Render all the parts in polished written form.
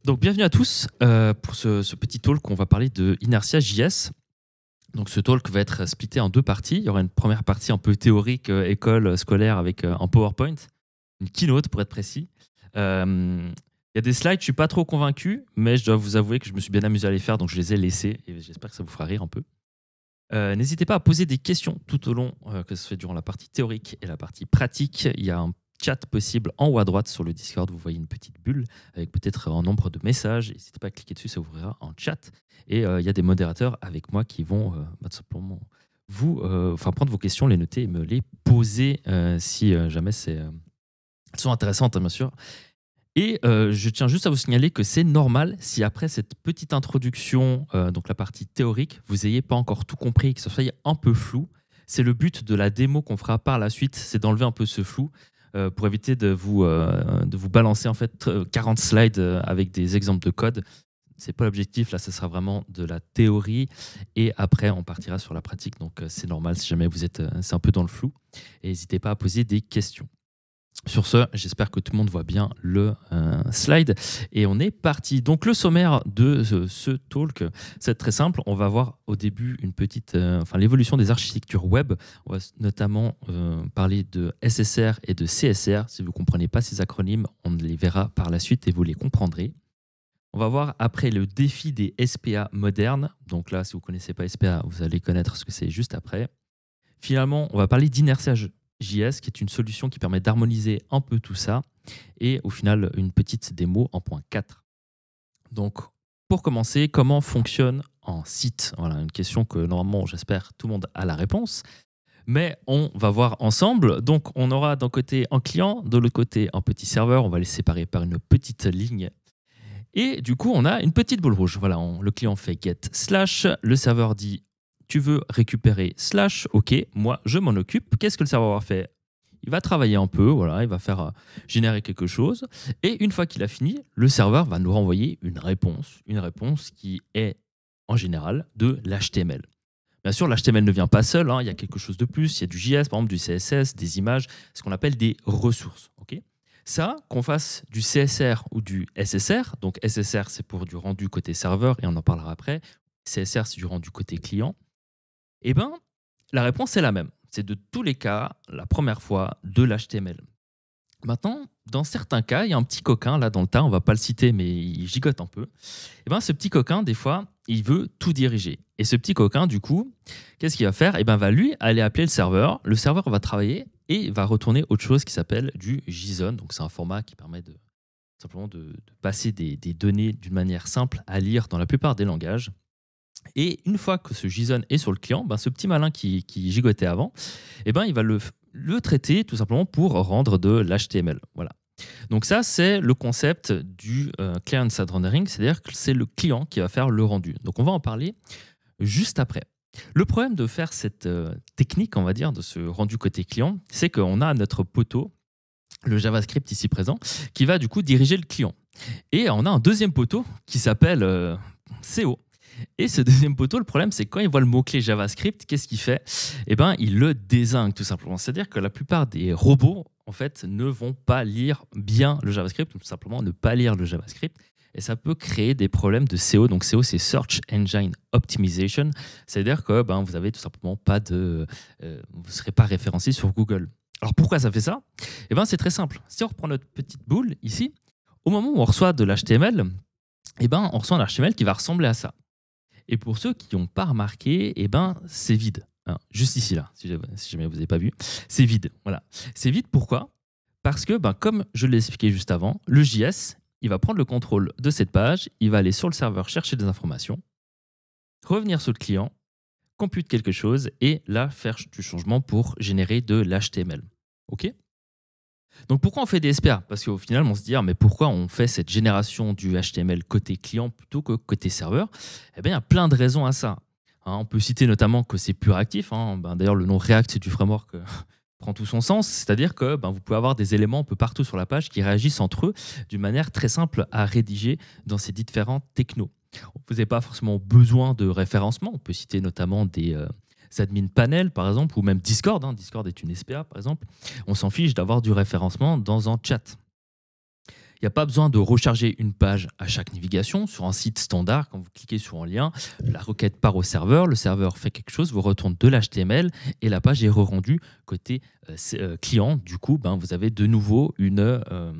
Donc, bienvenue à tous pour ce petit talk. On va parler de Inertia.js. Donc, ce talk va être splitté en deux parties. Il y aura une première partie un peu théorique, école scolaire, avec un PowerPoint, une keynote pour être précis. Il y a des slides, je ne suis pas trop convaincu, mais je dois vous avouer que je me suis bien amusé à les faire, donc je les ai laissés et j'espère que ça vous fera rire un peu. N'hésitez pas à poser des questions tout au long, que ce soit durant la partie théorique et la partie pratique. Il y a un chat possible en haut à droite sur le Discord. Vous voyez une petite bulle avec peut-être un nombre de messages. N'hésitez pas à cliquer dessus, ça ouvrira un chat. Et il y a des modérateurs avec moi qui vont tout simplement prendre vos questions, les noter et me les poser si jamais elles sont intéressantes, hein, bien sûr. Et je tiens juste à vous signaler que c'est normal si après cette petite introduction, donc la partie théorique, vous n'ayez pas encore tout compris, que ce soit un peu flou. C'est le but de la démo qu'on fera par la suite, c'est d'enlever un peu ce flou pour éviter de vous balancer en fait 40 slides avec des exemples de code. C'est pas l'objectif, là ce sera vraiment de la théorie et après on partira sur la pratique. Donc c'est normal si jamais vous êtes c'est un peu dans le flou. Et n'hésitez pas à poser des questions. Sur ce, j'espère que tout le monde voit bien le slide. Et on est parti. Donc, le sommaire de ce talk, c'est très simple. On va voir au début une petite, l'évolution des architectures web. On va notamment parler de SSR et de CSR. Si vous ne comprenez pas ces acronymes, on les verra par la suite et vous les comprendrez. On va voir après le défi des SPA modernes. Donc là, si vous ne connaissez pas SPA, vous allez connaître ce que c'est juste après. Finalement, on va parler d'Inertia.js, qui est une solution qui permet d'harmoniser un peu tout ça. Et au final, une petite démo en point 4. Donc, pour commencer, comment fonctionne un site? Voilà, une question que normalement, j'espère, tout le monde a la réponse. Mais on va voir ensemble. Donc, on aura d'un côté un client, de l'autre côté un petit serveur. On va les séparer par une petite ligne. Et du coup, on a une petite boule rouge. Voilà, le client fait get slash. Le serveur dit tu veux récupérer slash, ok, moi je m'en occupe. Qu'est-ce que le serveur va faire? Il va travailler un peu, voilà, il va faire générer quelque chose. Et une fois qu'il a fini, le serveur va nous renvoyer une réponse qui est en général de l'HTML. Bien sûr, l'HTML ne vient pas seul, hein, il y a quelque chose de plus, il y a du JS, par exemple du CSS, des images, ce qu'on appelle des ressources. Okay, ça, qu'on fasse du CSR ou du SSR, donc SSR c'est pour du rendu côté serveur et on en parlera après, CSR c'est du rendu côté client, eh bien, la réponse est la même. C'est de tous les cas, la première fois, de l'HTML. Maintenant, dans certains cas, il y a un petit coquin, là dans le tas, on ne va pas le citer, mais il gigote un peu. Et ben, ce petit coquin, des fois, il veut tout diriger. Et ce petit coquin, du coup, qu'est-ce qu'il va faire? Eh ben, va lui aller appeler le serveur va travailler et va retourner autre chose qui s'appelle du JSON. Donc, c'est un format qui permet simplement de passer des données d'une manière simple à lire dans la plupart des langages. Et une fois que ce JSON est sur le client, ce petit malin qui gigotait avant, il va le traiter tout simplement pour rendre de l'HTML. Voilà. Donc ça, c'est le concept du client-side rendering, c'est-à-dire que c'est le client qui va faire le rendu. Donc on va en parler juste après. Le problème de faire cette technique, on va dire, de ce rendu côté client, c'est qu'on a notre poteau, le JavaScript ici présent, qui va du coup diriger le client. Et on a un deuxième poteau qui s'appelle CO. Et ce deuxième poteau, le problème, c'est que quand il voit le mot-clé JavaScript, qu'est-ce qu'il fait? Il le dézingue tout simplement. C'est-à-dire que la plupart des robots, en fait, ne vont pas lire bien le JavaScript, ou tout simplement ne pas lire le JavaScript. Et ça peut créer des problèmes de SEO. Donc SEO, c'est Search Engine Optimization. C'est-à-dire que vous avez tout simplement pas de... vous ne serez pas référencé sur Google. Alors pourquoi ça fait ça? C'est très simple. Si on reprend notre petite boule ici, au moment où on reçoit de l'HTML, on reçoit un HTML qui va ressembler à ça. Et pour ceux qui n'ont pas remarqué, c'est vide. Hein, juste ici, là, si jamais vous n'avez pas vu, c'est vide. Voilà. C'est vide, pourquoi? Parce que, comme je l'ai expliqué juste avant, le JS, il va prendre le contrôle de cette page, il va aller sur le serveur chercher des informations, revenir sur le client, compute quelque chose, et là, faire du changement pour générer de l'HTML. OK? Donc pourquoi on fait des SPA? Parce qu'au final, on se dit, mais pourquoi on fait cette génération du HTML côté client plutôt que côté serveur? Eh bien, il y a plein de raisons à ça. Hein, on peut citer notamment que c'est plus réactif. Hein. D'ailleurs, le nom React du framework prend tout son sens. C'est-à-dire que vous pouvez avoir des éléments un peu partout sur la page qui réagissent entre eux d'une manière très simple à rédiger dans ces différents technos. Vous n'avez pas forcément besoin de référencement. On peut citer notamment des admin panel, par exemple, ou même Discord. Hein. Discord est une SPA, par exemple. On s'en fiche d'avoir du référencement dans un chat. Il n'y a pas besoin de recharger une page à chaque navigation. Sur un site standard, quand vous cliquez sur un lien, la requête part au serveur, le serveur fait quelque chose, vous retourne de l'HTML et la page est re-rendue côté client. Du coup, vous avez de nouveau un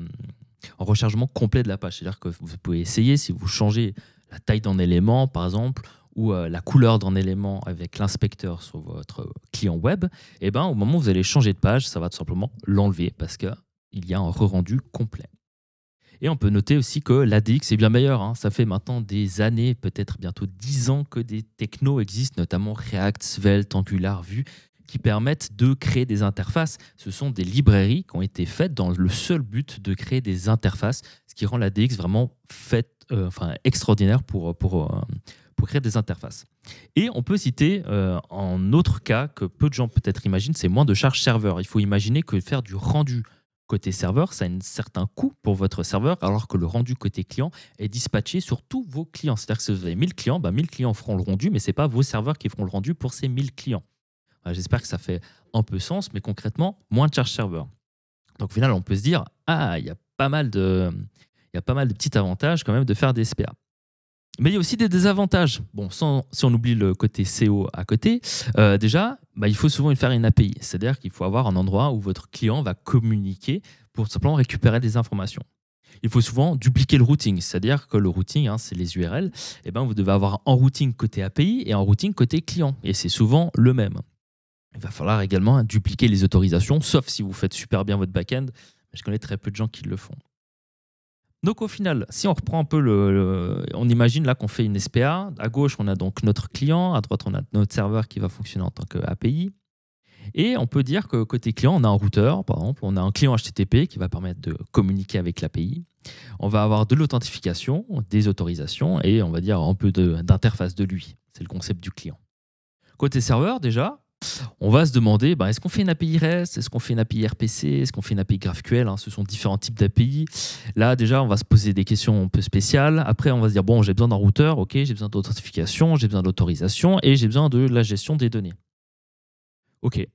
rechargement complet de la page. C'est-à-dire que vous pouvez essayer, si vous changez la taille d'un élément, par exemple, ou la couleur d'un élément avec l'inspecteur sur votre client web, au moment où vous allez changer de page, ça va tout simplement l'enlever parce qu'il y a un re-rendu complet. Et on peut noter aussi que l'ADX est bien meilleur. Ça fait maintenant des années, peut-être bientôt 10 ans, que des technos existent, notamment React, Svelte, Angular, Vue, qui permettent de créer des interfaces. Ce sont des librairies qui ont été faites dans le seul but de créer des interfaces, ce qui rend l'ADX vraiment extraordinaire pour créer des interfaces. Et on peut citer en autre cas que peu de gens peut-être imaginent, c'est moins de charge serveur. Il faut imaginer que faire du rendu côté serveur, ça a un certain coût pour votre serveur, alors que le rendu côté client est dispatché sur tous vos clients. C'est-à-dire que si vous avez 1000 clients, 1000 clients feront le rendu, mais ce n'est pas vos serveurs qui feront le rendu pour ces 1000 clients. J'espère que ça fait un peu sens, mais concrètement, moins de charge serveur. Donc au final, on peut se dire, il y a pas mal de petits avantages quand même de faire des SPA. Mais il y a aussi des désavantages. Bon, si on oublie le côté SEO à côté, déjà, il faut souvent faire une API. C'est-à-dire qu'il faut avoir un endroit où votre client va communiquer pour simplement récupérer des informations. Il faut souvent dupliquer le routing. C'est-à-dire que le routing, c'est les URL. Vous devez avoir un routing côté API et un routing côté client. Et c'est souvent le même. Il va falloir également dupliquer les autorisations, sauf si vous faites super bien votre back-end. Je connais très peu de gens qui le font. Donc au final, si on reprend un peu on imagine là qu'on fait une SPA. À gauche, on a donc notre client. À droite, on a notre serveur qui va fonctionner en tant qu'API. Et on peut dire que côté client, on a un routeur, par exemple. On a un client HTTP qui va permettre de communiquer avec l'API. On va avoir de l'authentification, des autorisations et on va dire un peu d'interface de lui. C'est le concept du client. Côté serveur, déjà, on va se demander, est-ce qu'on fait une API REST? Est-ce qu'on fait une API RPC? Est-ce qu'on fait une API GraphQL? Ce sont différents types d'API. Là, déjà, on va se poser des questions un peu spéciales. Après, on va se dire, j'ai besoin d'un routeur, ok, j'ai besoin d'authentification, j'ai besoin d'autorisation et j'ai besoin de la gestion des données. Ok.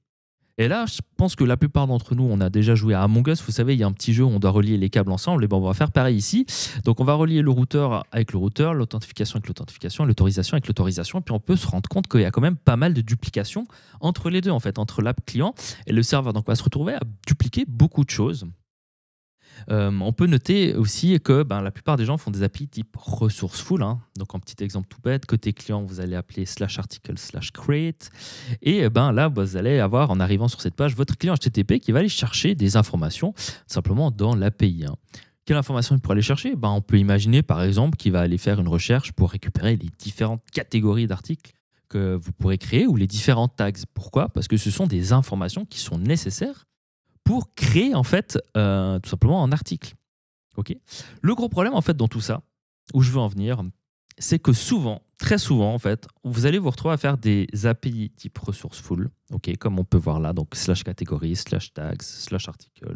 Et là, je pense que la plupart d'entre nous, on a déjà joué à Among Us. Vous savez, il y a un petit jeu où on doit relier les câbles ensemble. Et on va faire pareil ici. Donc, on va relier le routeur avec le routeur, l'authentification avec l'authentification, l'autorisation avec l'autorisation. Et puis, on peut se rendre compte qu'il y a quand même pas mal de duplication entre les deux, en fait, entre l'app client et le serveur. Donc, on va se retrouver à dupliquer beaucoup de choses. On peut noter aussi que la plupart des gens font des API type resourceful. Donc, un petit exemple tout bête, côté client, vous allez appeler /article/create. Et là, vous allez avoir, en arrivant sur cette page, votre client HTTP qui va aller chercher des informations simplement dans l'API. Quelle information il pourrait aller chercher? On peut imaginer, par exemple, qu'il va aller faire une recherche pour récupérer les différentes catégories d'articles que vous pourrez créer ou les différents tags. Pourquoi? Parce que ce sont des informations qui sont nécessaires pour créer en fait tout simplement un article. Okay. Le gros problème en fait dans tout ça, où je veux en venir, c'est que souvent, très souvent en fait, vous allez vous retrouver à faire des API type resourceful, comme on peut voir là, donc /catégorie, /tags, /articles,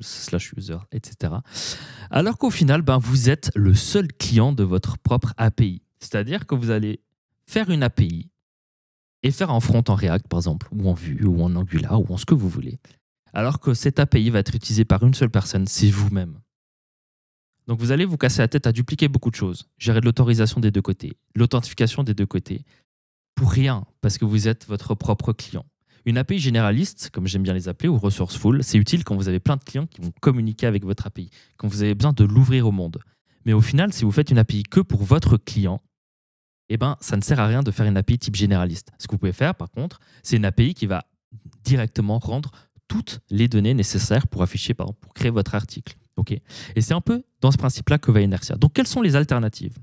/user, etc. Alors qu'au final, vous êtes le seul client de votre propre API. C'est-à-dire que vous allez faire une API et faire un front en React par exemple, ou en Vue, ou en Angular, ou en ce que vous voulez. Alors que cette API va être utilisée par une seule personne, c'est vous-même. Donc vous allez vous casser la tête à dupliquer beaucoup de choses, gérer de l'autorisation des deux côtés, l'authentification des deux côtés, pour rien, parce que vous êtes votre propre client. Une API généraliste, comme j'aime bien les appeler, ou resourceful, c'est utile quand vous avez plein de clients qui vont communiquer avec votre API, quand vous avez besoin de l'ouvrir au monde. Mais au final, si vous faites une API que pour votre client, ça ne sert à rien de faire une API type généraliste. Ce que vous pouvez faire, par contre, c'est une API qui va directement rendre toutes les données nécessaires pour afficher, par exemple, pour créer votre article. Et c'est un peu dans ce principe-là que va Inertia. Donc, quelles sont les alternatives?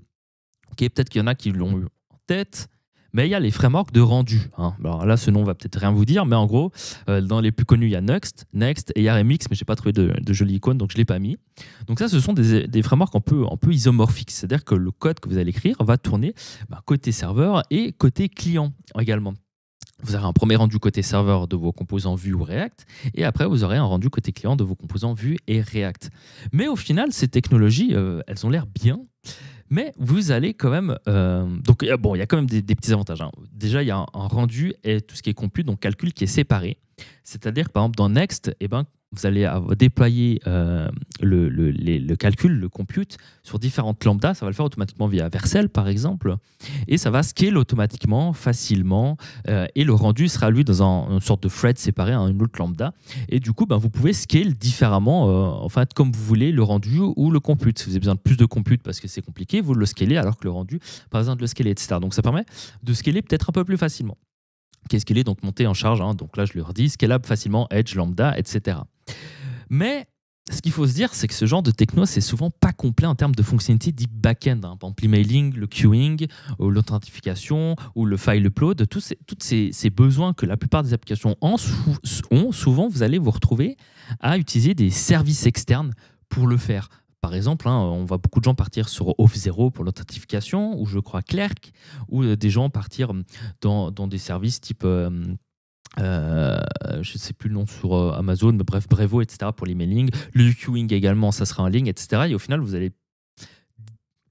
Peut-être qu'il y en a qui l'ont eu en tête, mais il y a les frameworks de rendu. Alors là, ce nom va peut-être rien vous dire, mais en gros, dans les plus connus, il y a Next et il y a Remix, mais je n'ai pas trouvé de jolie icône, donc je ne l'ai pas mis. Donc ça, ce sont des frameworks un peu isomorphiques, c'est-à-dire que le code que vous allez écrire va tourner côté serveur et côté client également. Vous aurez un premier rendu côté serveur de vos composants Vue ou React, et après, vous aurez un rendu côté client de vos composants Vue et React. Mais au final, ces technologies, elles ont l'air bien, mais vous allez quand même... donc, il y a quand même des petits avantages. Déjà, il y a un rendu et tout ce qui est compute, donc calcul, qui est séparé. C'est-à-dire, par exemple, dans Next, vous allez déployer le calcul, le compute sur différentes lambdas. Ça va le faire automatiquement via Vercel, par exemple. Et ça va scale automatiquement, facilement. Et le rendu sera, lui, dans une sorte de thread séparé, hein, une autre lambda. Et du coup, ben, vous pouvez scale différemment, en fait, comme vous voulez, le rendu ou le compute. Si vous avez besoin de plus de compute parce que c'est compliqué, vous le scalez, alors que le rendu, pas besoin de le scaler, etc. Donc ça permet de scaler peut-être un peu plus facilement. Qu'est-ce qu'il est donc monté en charge, hein, donc là je le redis, scalable facilement, Edge, Lambda, etc. Mais ce qu'il faut se dire, c'est que ce genre de techno, c'est souvent pas complet en termes de fonctionnalités deep back-end. Hein. Par exemple, l'emailing, le queuing, ou l'authentification, ou le file upload, tous ces besoins que la plupart des applications ont, souvent vous allez vous retrouver à utiliser des services externes pour le faire. Par exemple, hein, on voit beaucoup de gens partir sur Auth0 pour l'authentification, ou je crois Clerk, ou des gens partir dans des services type je ne sais plus le nom sur Amazon, mais bref, Brevo, etc. pour l'emailing. Le queuing également, ça sera en ligne, etc. Et au final, vous allez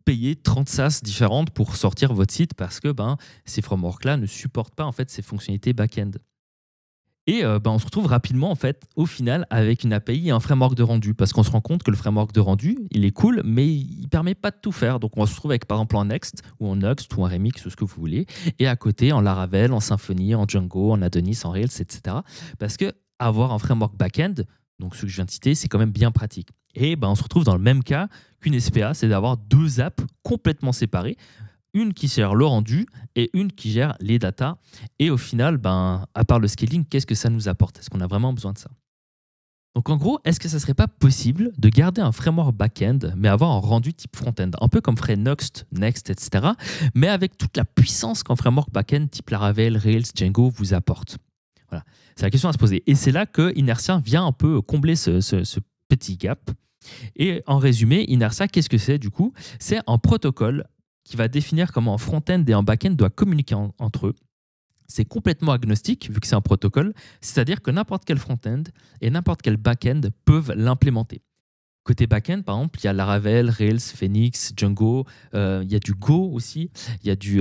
payer 30 SaaS différentes pour sortir votre site parce que ces frameworks-là ne supportent pas en fait ces fonctionnalités back-end. Et on se retrouve rapidement, en fait, au final, avec une API et un framework de rendu. Parce qu'on se rend compte que le framework de rendu, il est cool, mais il ne permet pas de tout faire. Donc, on se retrouve avec, par exemple, un Next, ou un Nuxt, ou un Remix, ou ce que vous voulez. Et à côté, en Laravel, en Symfony, en Django, en Adonis, en Rails, etc. Parce que avoir un framework back-end, donc ce que je viens de citer, c'est quand même bien pratique. Et on se retrouve dans le même cas qu'une SPA, c'est d'avoir deux apps complètement séparées, une qui gère le rendu et une qui gère les datas. Et au final, à part le scaling, qu'est-ce que ça nous apporte? Est-ce qu'on a vraiment besoin de ça? Donc en gros, est-ce que ça ne serait pas possible de garder un framework back-end, mais avoir un rendu type front-end? Un peu comme ferait Nuxt, Next, etc. Mais avec toute la puissance qu'un framework back-end type Laravel, Rails, Django vous apporte. Voilà. C'est la question à se poser. Et c'est là que Inertia vient un peu combler ce petit gap. Et en résumé, Inertia, qu'est-ce que c'est du coup? C'est un protocole qui va définir comment un front-end et un back-end doivent communiquer entre eux. C'est complètement agnostique, vu que c'est un protocole, c'est-à-dire que n'importe quel front-end et n'importe quel back-end peuvent l'implémenter. Côté back-end, par exemple, il y a Laravel, Rails, Phoenix, Django, il y a du Go aussi, il y a du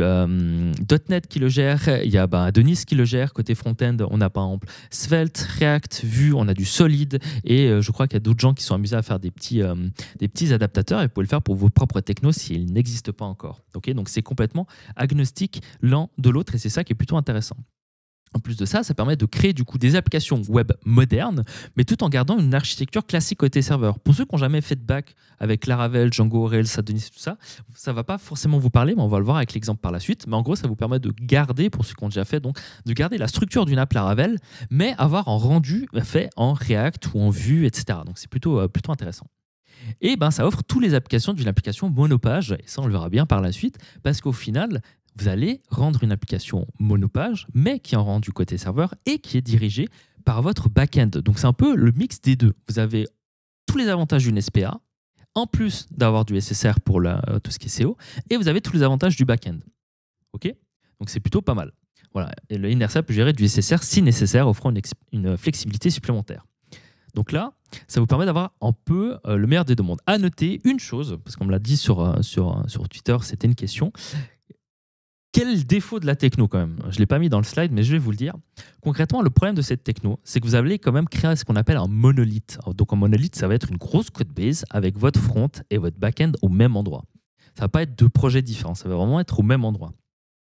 .NET qui le gère, il y a Adonis qui le gère. Côté front-end, on a par exemple Svelte, React, Vue, on a du Solid, et je crois qu'il y a d'autres gens qui sont amusés à faire des petits adaptateurs, et vous pouvez le faire pour vos propres technos s'ils n'existent pas encore. Okay, donc c'est complètement agnostique l'un de l'autre, et c'est ça qui est plutôt intéressant. En plus de ça, ça permet de créer du coup des applications web modernes, mais tout en gardant une architecture classique côté serveur. Pour ceux qui n'ont jamais fait de back avec Laravel, Django, Rails, Adonis, tout ça, ça ne va pas forcément vous parler, mais on va le voir avec l'exemple par la suite. Mais en gros, ça vous permet de garder, pour ceux qui ont déjà fait, donc de garder la structure d'une app Laravel, mais avoir un rendu fait en React ou en Vue, etc. Donc c'est plutôt intéressant. Et ça offre toutes les applications d'une application monopage, et ça on le verra bien par la suite, parce qu'au final, vous allez rendre une application monopage, mais qui est en rendu côté serveur et qui est dirigée par votre back-end. Donc c'est un peu le mix des deux. Vous avez tous les avantages d'une SPA, en plus d'avoir du SSR pour tout ce qui est SEO, et vous avez tous les avantages du back-end. Ok? Donc c'est plutôt pas mal. Voilà. Et le Inertia peut gérer du SSR si nécessaire, offrant une flexibilité supplémentaire. Donc là, ça vous permet d'avoir un peu le meilleur des deux mondes. À noter une chose, parce qu'on me l'a dit sur Twitter, c'était une question. Quel défaut de la techno quand même? Je ne l'ai pas mis dans le slide, mais je vais vous le dire. Concrètement, le problème de cette techno, c'est que vous allez quand même créer ce qu'on appelle un monolithe. Donc un monolithe, ça va être une grosse code base avec votre front et votre back-end au même endroit. Ça ne va pas être deux projets différents, ça va vraiment être au même endroit.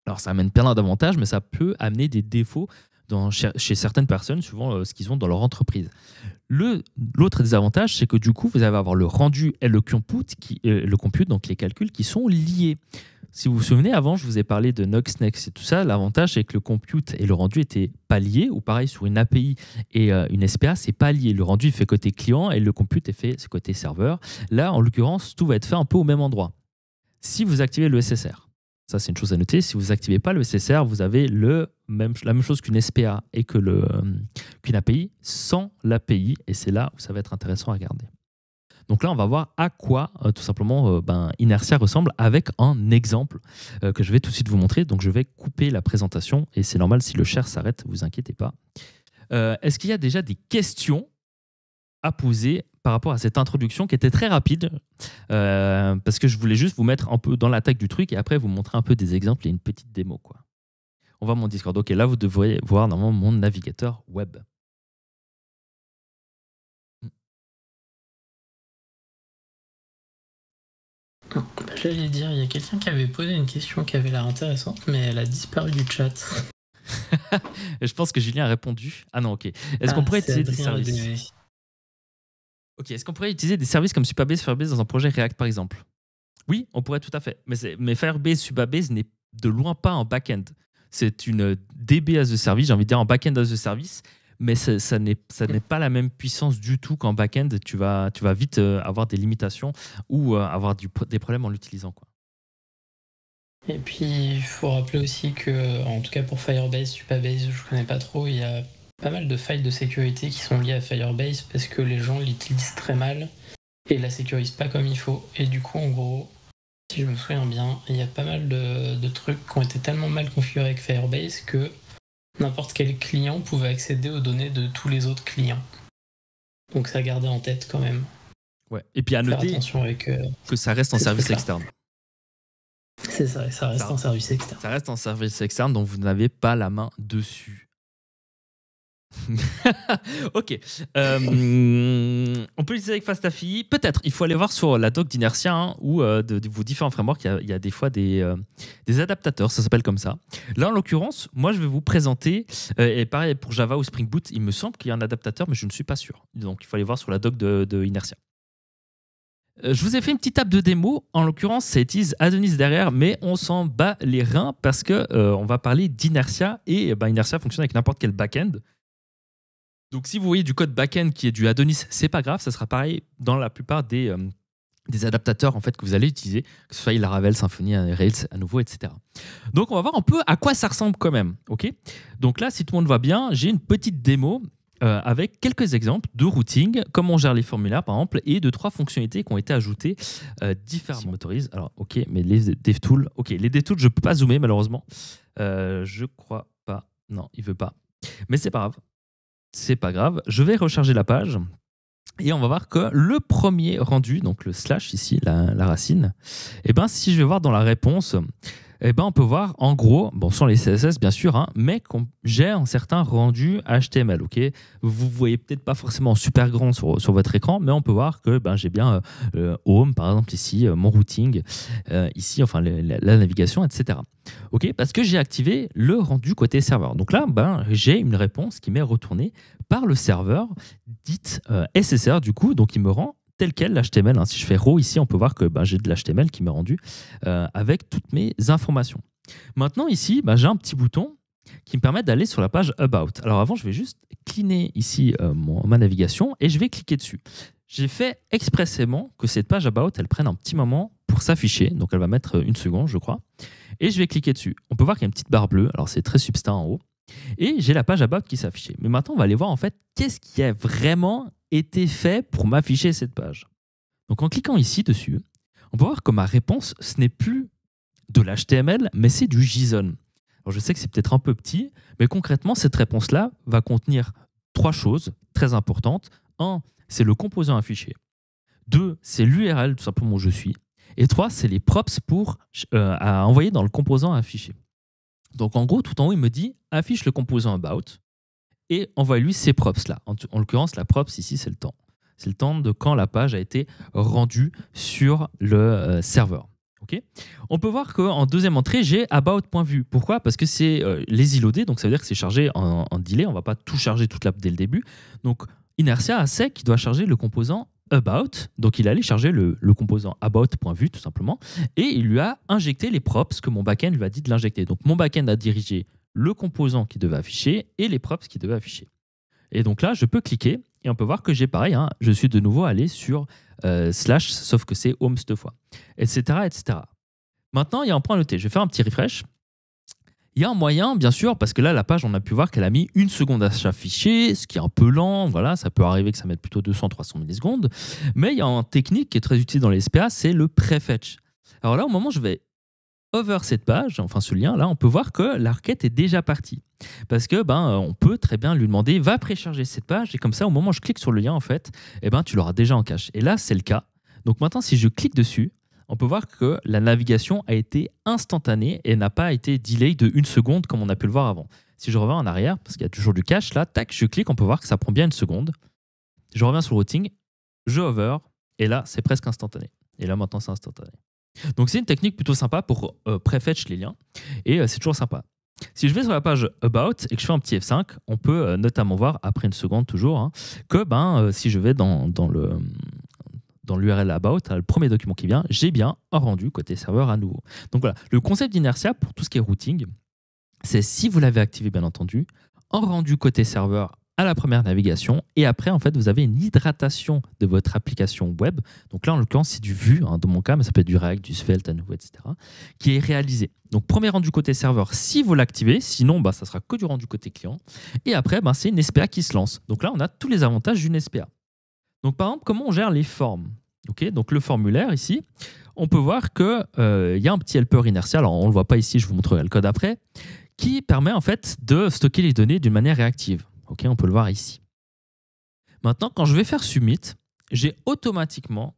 Alors ça amène plein d'avantages, mais ça peut amener des défauts chez certaines personnes, suivant ce qu'ils ont dans leur entreprise. L'autre désavantage, c'est que du coup, vous allez avoir le rendu et le compute, donc les calculs, qui sont liés. Si vous vous souvenez, avant, je vous ai parlé de Nuxt, Next et tout ça. L'avantage, c'est que le compute et le rendu étaient pas liés, ou pareil, sur une API et une SPA, c'est pas lié. Le rendu est fait côté client et le compute est fait côté serveur. Là, en l'occurrence, tout va être fait un peu au même endroit. Si vous activez le SSR, ça c'est une chose à noter, si vous n'activez pas le SSR, vous avez la même chose qu'une SPA et qu'une API sans l'API, et c'est là où ça va être intéressant à regarder. Donc là, on va voir à quoi, tout simplement, Inertia ressemble avec un exemple que je vais tout de suite vous montrer. Donc, je vais couper la présentation et c'est normal si le share s'arrête, vous inquiétez pas. Est-ce qu'il y a déjà des questions à poser par rapport à cette introduction qui était très rapide parce que je voulais juste vous mettre un peu dans l'attaque du truc et après vous montrer un peu des exemples et une petite démo, quoi. On va à mon Discord. Ok, là, vous devrez voir normalement mon navigateur web. J'allais dire, il y a quelqu'un qui avait posé une question qui avait l'air intéressante, mais elle a disparu du chat. Et je pense que Julien a répondu. Ah non, ok. Est-ce qu'on pourrait utiliser des services Ok, est-ce qu'on pourrait utiliser des services comme Supabase, Firebase dans un projet React par exemple? Oui, on pourrait tout à fait. Mais Firebase, Supabase n'est de loin pas un back-end. C'est une DB as a service, j'ai envie de dire un back-end as a service, mais ça n'est pas la même puissance du tout qu'en back-end. Tu vas vite avoir des limitations ou avoir des problèmes en l'utilisant, quoi. Et puis, il faut rappeler aussi que, en tout cas pour Firebase, Supabase, je connais pas trop, il y a pas mal de failles de sécurité qui sont liées à Firebase parce que les gens l'utilisent très mal et la sécurisent pas comme il faut. Et du coup, en gros, si je me souviens bien, il y a pas mal de trucs qui ont été tellement mal configurés avec Firebase que n'importe quel client pouvait accéder aux données de tous les autres clients. Donc ça gardait en tête quand même. Ouais. Et puis à Faire noter attention avec, que ça reste en service externe. C'est ça, ça reste en service externe. Ça reste en service externe, donc vous n'avez pas la main dessus. Ok. On peut l'utiliser avec Fastafi. Peut-être. Il faut aller voir sur la doc d'Inertia hein, ou de vos différents frameworks. Il y a des fois des adaptateurs. Ça s'appelle comme ça. Là, en l'occurrence, moi, je vais vous présenter. Et pareil pour Java ou Spring Boot, il me semble qu'il y a un adaptateur, mais je ne suis pas sûr. Donc, il faut aller voir sur la doc de Inertia. Je vous ai fait une petite table de démo. En l'occurrence, ça utilise Adonis derrière, mais on s'en bat les reins parce que on va parler d'Inertia et Inertia fonctionne avec n'importe quel back-end. Donc, si vous voyez du code back-end qui est du Adonis, c'est pas grave, ça sera pareil dans la plupart des adaptateurs en fait que vous allez utiliser, que ce soit Laravel, Symfony, Rails à nouveau, etc. Donc, on va voir un peu à quoi ça ressemble quand même. Ok. Donc là, si tout le monde va bien, j'ai une petite démo avec quelques exemples de routing, comment on gère les formulaires par exemple, et de 3 fonctionnalités qui ont été ajoutées différemment. Motorise. Alors, ok, mais les DevTools, ok, les DevTools, je peux pas zoomer malheureusement. Je crois pas. Non, il veut pas. Mais c'est pas grave. C'est pas grave. Je vais recharger la page. Et on va voir que le premier rendu, donc le slash ici, la racine, et si je vais voir dans la réponse, on peut voir en gros, bon, sans les CSS bien sûr, hein, mais qu'on gère un certain rendu HTML. Okay, vous voyez peut-être pas forcément super grand sur votre écran, mais on peut voir que j'ai bien Home, par exemple ici, mon routing, ici, enfin la navigation, etc. Ok, parce que j'ai activé le rendu côté serveur. Donc là, j'ai une réponse qui m'est retournée par le serveur, dite SSR du coup, donc il me rend tel quel l'HTML. Hein. Si je fais row ici, on peut voir que j'ai de l'HTML qui m'est rendu avec toutes mes informations. Maintenant ici, j'ai un petit bouton qui me permet d'aller sur la page About. Alors avant, je vais juste cleaner ici ma navigation et je vais cliquer dessus. J'ai fait expressément que cette page About, elle prenne un petit moment pour s'afficher. Donc elle va mettre 1 seconde, je crois. Et je vais cliquer dessus. On peut voir qu'il y a une petite barre bleue. Alors c'est très subtil en haut. Et j'ai la page About qui s'affiche. Mais maintenant, on va aller voir en fait qu'est-ce qui a vraiment été fait pour m'afficher cette page. Donc en cliquant ici dessus, on peut voir que ma réponse, ce n'est plus de l'HTML, mais c'est du JSON. Alors je sais que c'est peut-être un peu petit, mais concrètement, cette réponse-là va contenir 3 choses très importantes. 1, c'est le composant affiché. 2, c'est l'URL tout simplement où je suis. Et 3, c'est les props à envoyer dans le composant affiché. Donc en gros, tout en haut, il me dit affiche le composant about et envoie-lui ces props-là. En l'occurrence, la props ici, c'est le temps. C'est le temps de quand la page a été rendue sur le serveur. Okay, on peut voir qu'en deuxième entrée, j'ai about.vue. Pourquoi? Parce que c'est les loadés, donc ça veut dire que c'est chargé en delay. On ne va pas tout charger toute l'app dès le début. Donc Inertia sait qu'il doit charger le composant about, donc il allait charger le composant about.vue tout simplement, et il lui a injecté les props que mon backend lui a dit de l'injecter. Donc mon backend a dirigé le composant qui devait afficher et les props qui devaient afficher. Et donc là, je peux cliquer et on peut voir que j'ai pareil, hein, je suis de nouveau allé sur slash, sauf que c'est home cette fois, etc., etc. Maintenant, il y a un point à noter. Je vais faire un petit refresh. Il y a un moyen, bien sûr, parce que là, la page, on a pu voir qu'elle a mis 1 seconde à s'afficher, ce qui est un peu lent. Voilà, ça peut arriver que ça mette plutôt 200-300 millisecondes. Mais il y a une technique qui est très utile dans les SPA, c'est le prefetch. Alors là, au moment où je vais over cette page, enfin ce lien, là, on peut voir que la requête est déjà partie. Parce que on peut très bien lui demander, va précharger cette page, et comme ça, au moment où je clique sur le lien, en fait, tu l'auras déjà en cache. Et là, c'est le cas. Donc maintenant, si je clique dessus, on peut voir que la navigation a été instantanée et n'a pas été delay de 1 seconde comme on a pu le voir avant. Si je reviens en arrière, parce qu'il y a toujours du cache, là, tac, je clique, on peut voir que ça prend bien 1 seconde. Je reviens sur le routing, je hover, et là, c'est presque instantané. Et là, maintenant, c'est instantané. Donc c'est une technique plutôt sympa pour prefetch les liens et c'est toujours sympa. Si je vais sur la page About et que je fais un petit F5, on peut notamment voir, après une seconde toujours, hein, que si je vais dans l'URL About, le premier document qui vient, j'ai bien un rendu côté serveur à nouveau. Donc voilà, le concept d'Inertia pour tout ce qui est routing, c'est si vous l'avez activé bien entendu, un rendu côté serveur à la première navigation et après en fait vous avez une hydratation de votre application web. Donc là en l'occurrence c'est du Vue dans mon cas, mais ça peut être du React, du Svelte à nouveau, etc. qui est réalisé. Donc premier rendu côté serveur si vous l'activez, sinon ça sera que du rendu côté client. Et après c'est une SPA qui se lance. Donc là on a tous les avantages d'une SPA. Donc par exemple comment on gère les formes. Donc le formulaire ici, on peut voir qu'il y a un petit helper Inertia, alors on ne le voit pas ici, je vous montrerai le code après, qui permet en fait de stocker les données d'une manière réactive. On peut le voir ici. Maintenant, quand je vais faire submit, j'ai automatiquement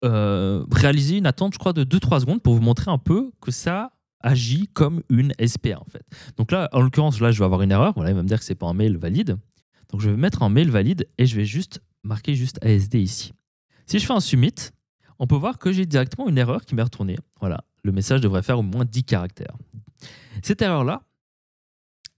réalisé une attente, je crois, de 2-3 secondes pour vous montrer un peu que ça agit comme une SPA en fait. Donc là, en l'occurrence, là, je vais avoir une erreur. Voilà, il va me dire que c'est pas un mail valide. Donc je vais mettre un mail valide et je vais juste marquer juste ASD ici. Si je fais un submit, on peut voir que j'ai directement une erreur qui m'est retournée. Voilà, le message devrait faire au moins 10 caractères. Cette erreur-là,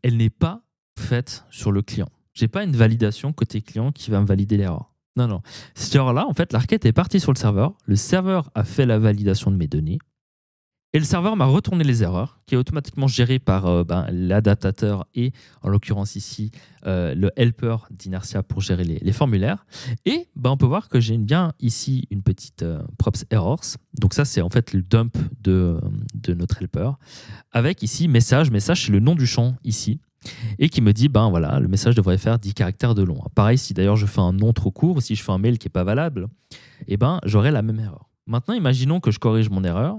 elle n'est pas faite sur le client. Je n'ai pas une validation côté client qui va me valider l'erreur. Non. Cette erreur-là, en fait, la requête est partie sur le serveur a fait la validation de mes données, et le serveur m'a retourné les erreurs, qui est automatiquement géré par l'adaptateur et, en l'occurrence ici, le helper d'Inertia pour gérer les formulaires. Et on peut voir que j'ai bien ici une petite props errors. Donc ça, c'est en fait le dump de notre helper. Avec ici message, c'est le nom du champ ici. Et qui me dit, voilà, le message devrait faire 10 caractères de long. Pareil, si d'ailleurs je fais un nom trop court, si je fais un mail qui n'est pas valable, j'aurai la même erreur. Maintenant, imaginons que je corrige mon erreur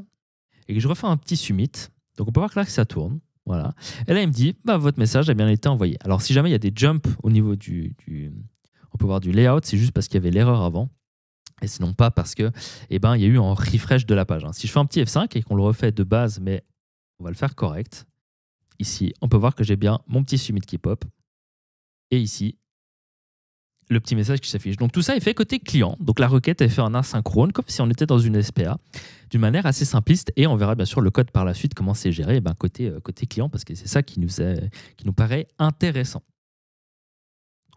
et que je refais un petit submit. Donc on peut voir que là, ça tourne. Voilà. Et là, il me dit, votre message a bien été envoyé. Alors si jamais il y a des jumps au niveau on peut voir du layout, c'est juste parce qu'il y avait l'erreur avant. Et sinon pas parce que il y a eu un refresh de la page. Si je fais un petit F5 et qu'on le refait de base, mais on va le faire correct. Ici, on peut voir que j'ai bien mon petit submit qui pop. Et ici, le petit message qui s'affiche. Donc tout ça est fait côté client. Donc la requête est faite en asynchrone, comme si on était dans une SPA, d'une manière assez simpliste. Et on verra bien sûr le code par la suite, comment c'est géré côté client, parce que c'est ça qui nous paraît intéressant.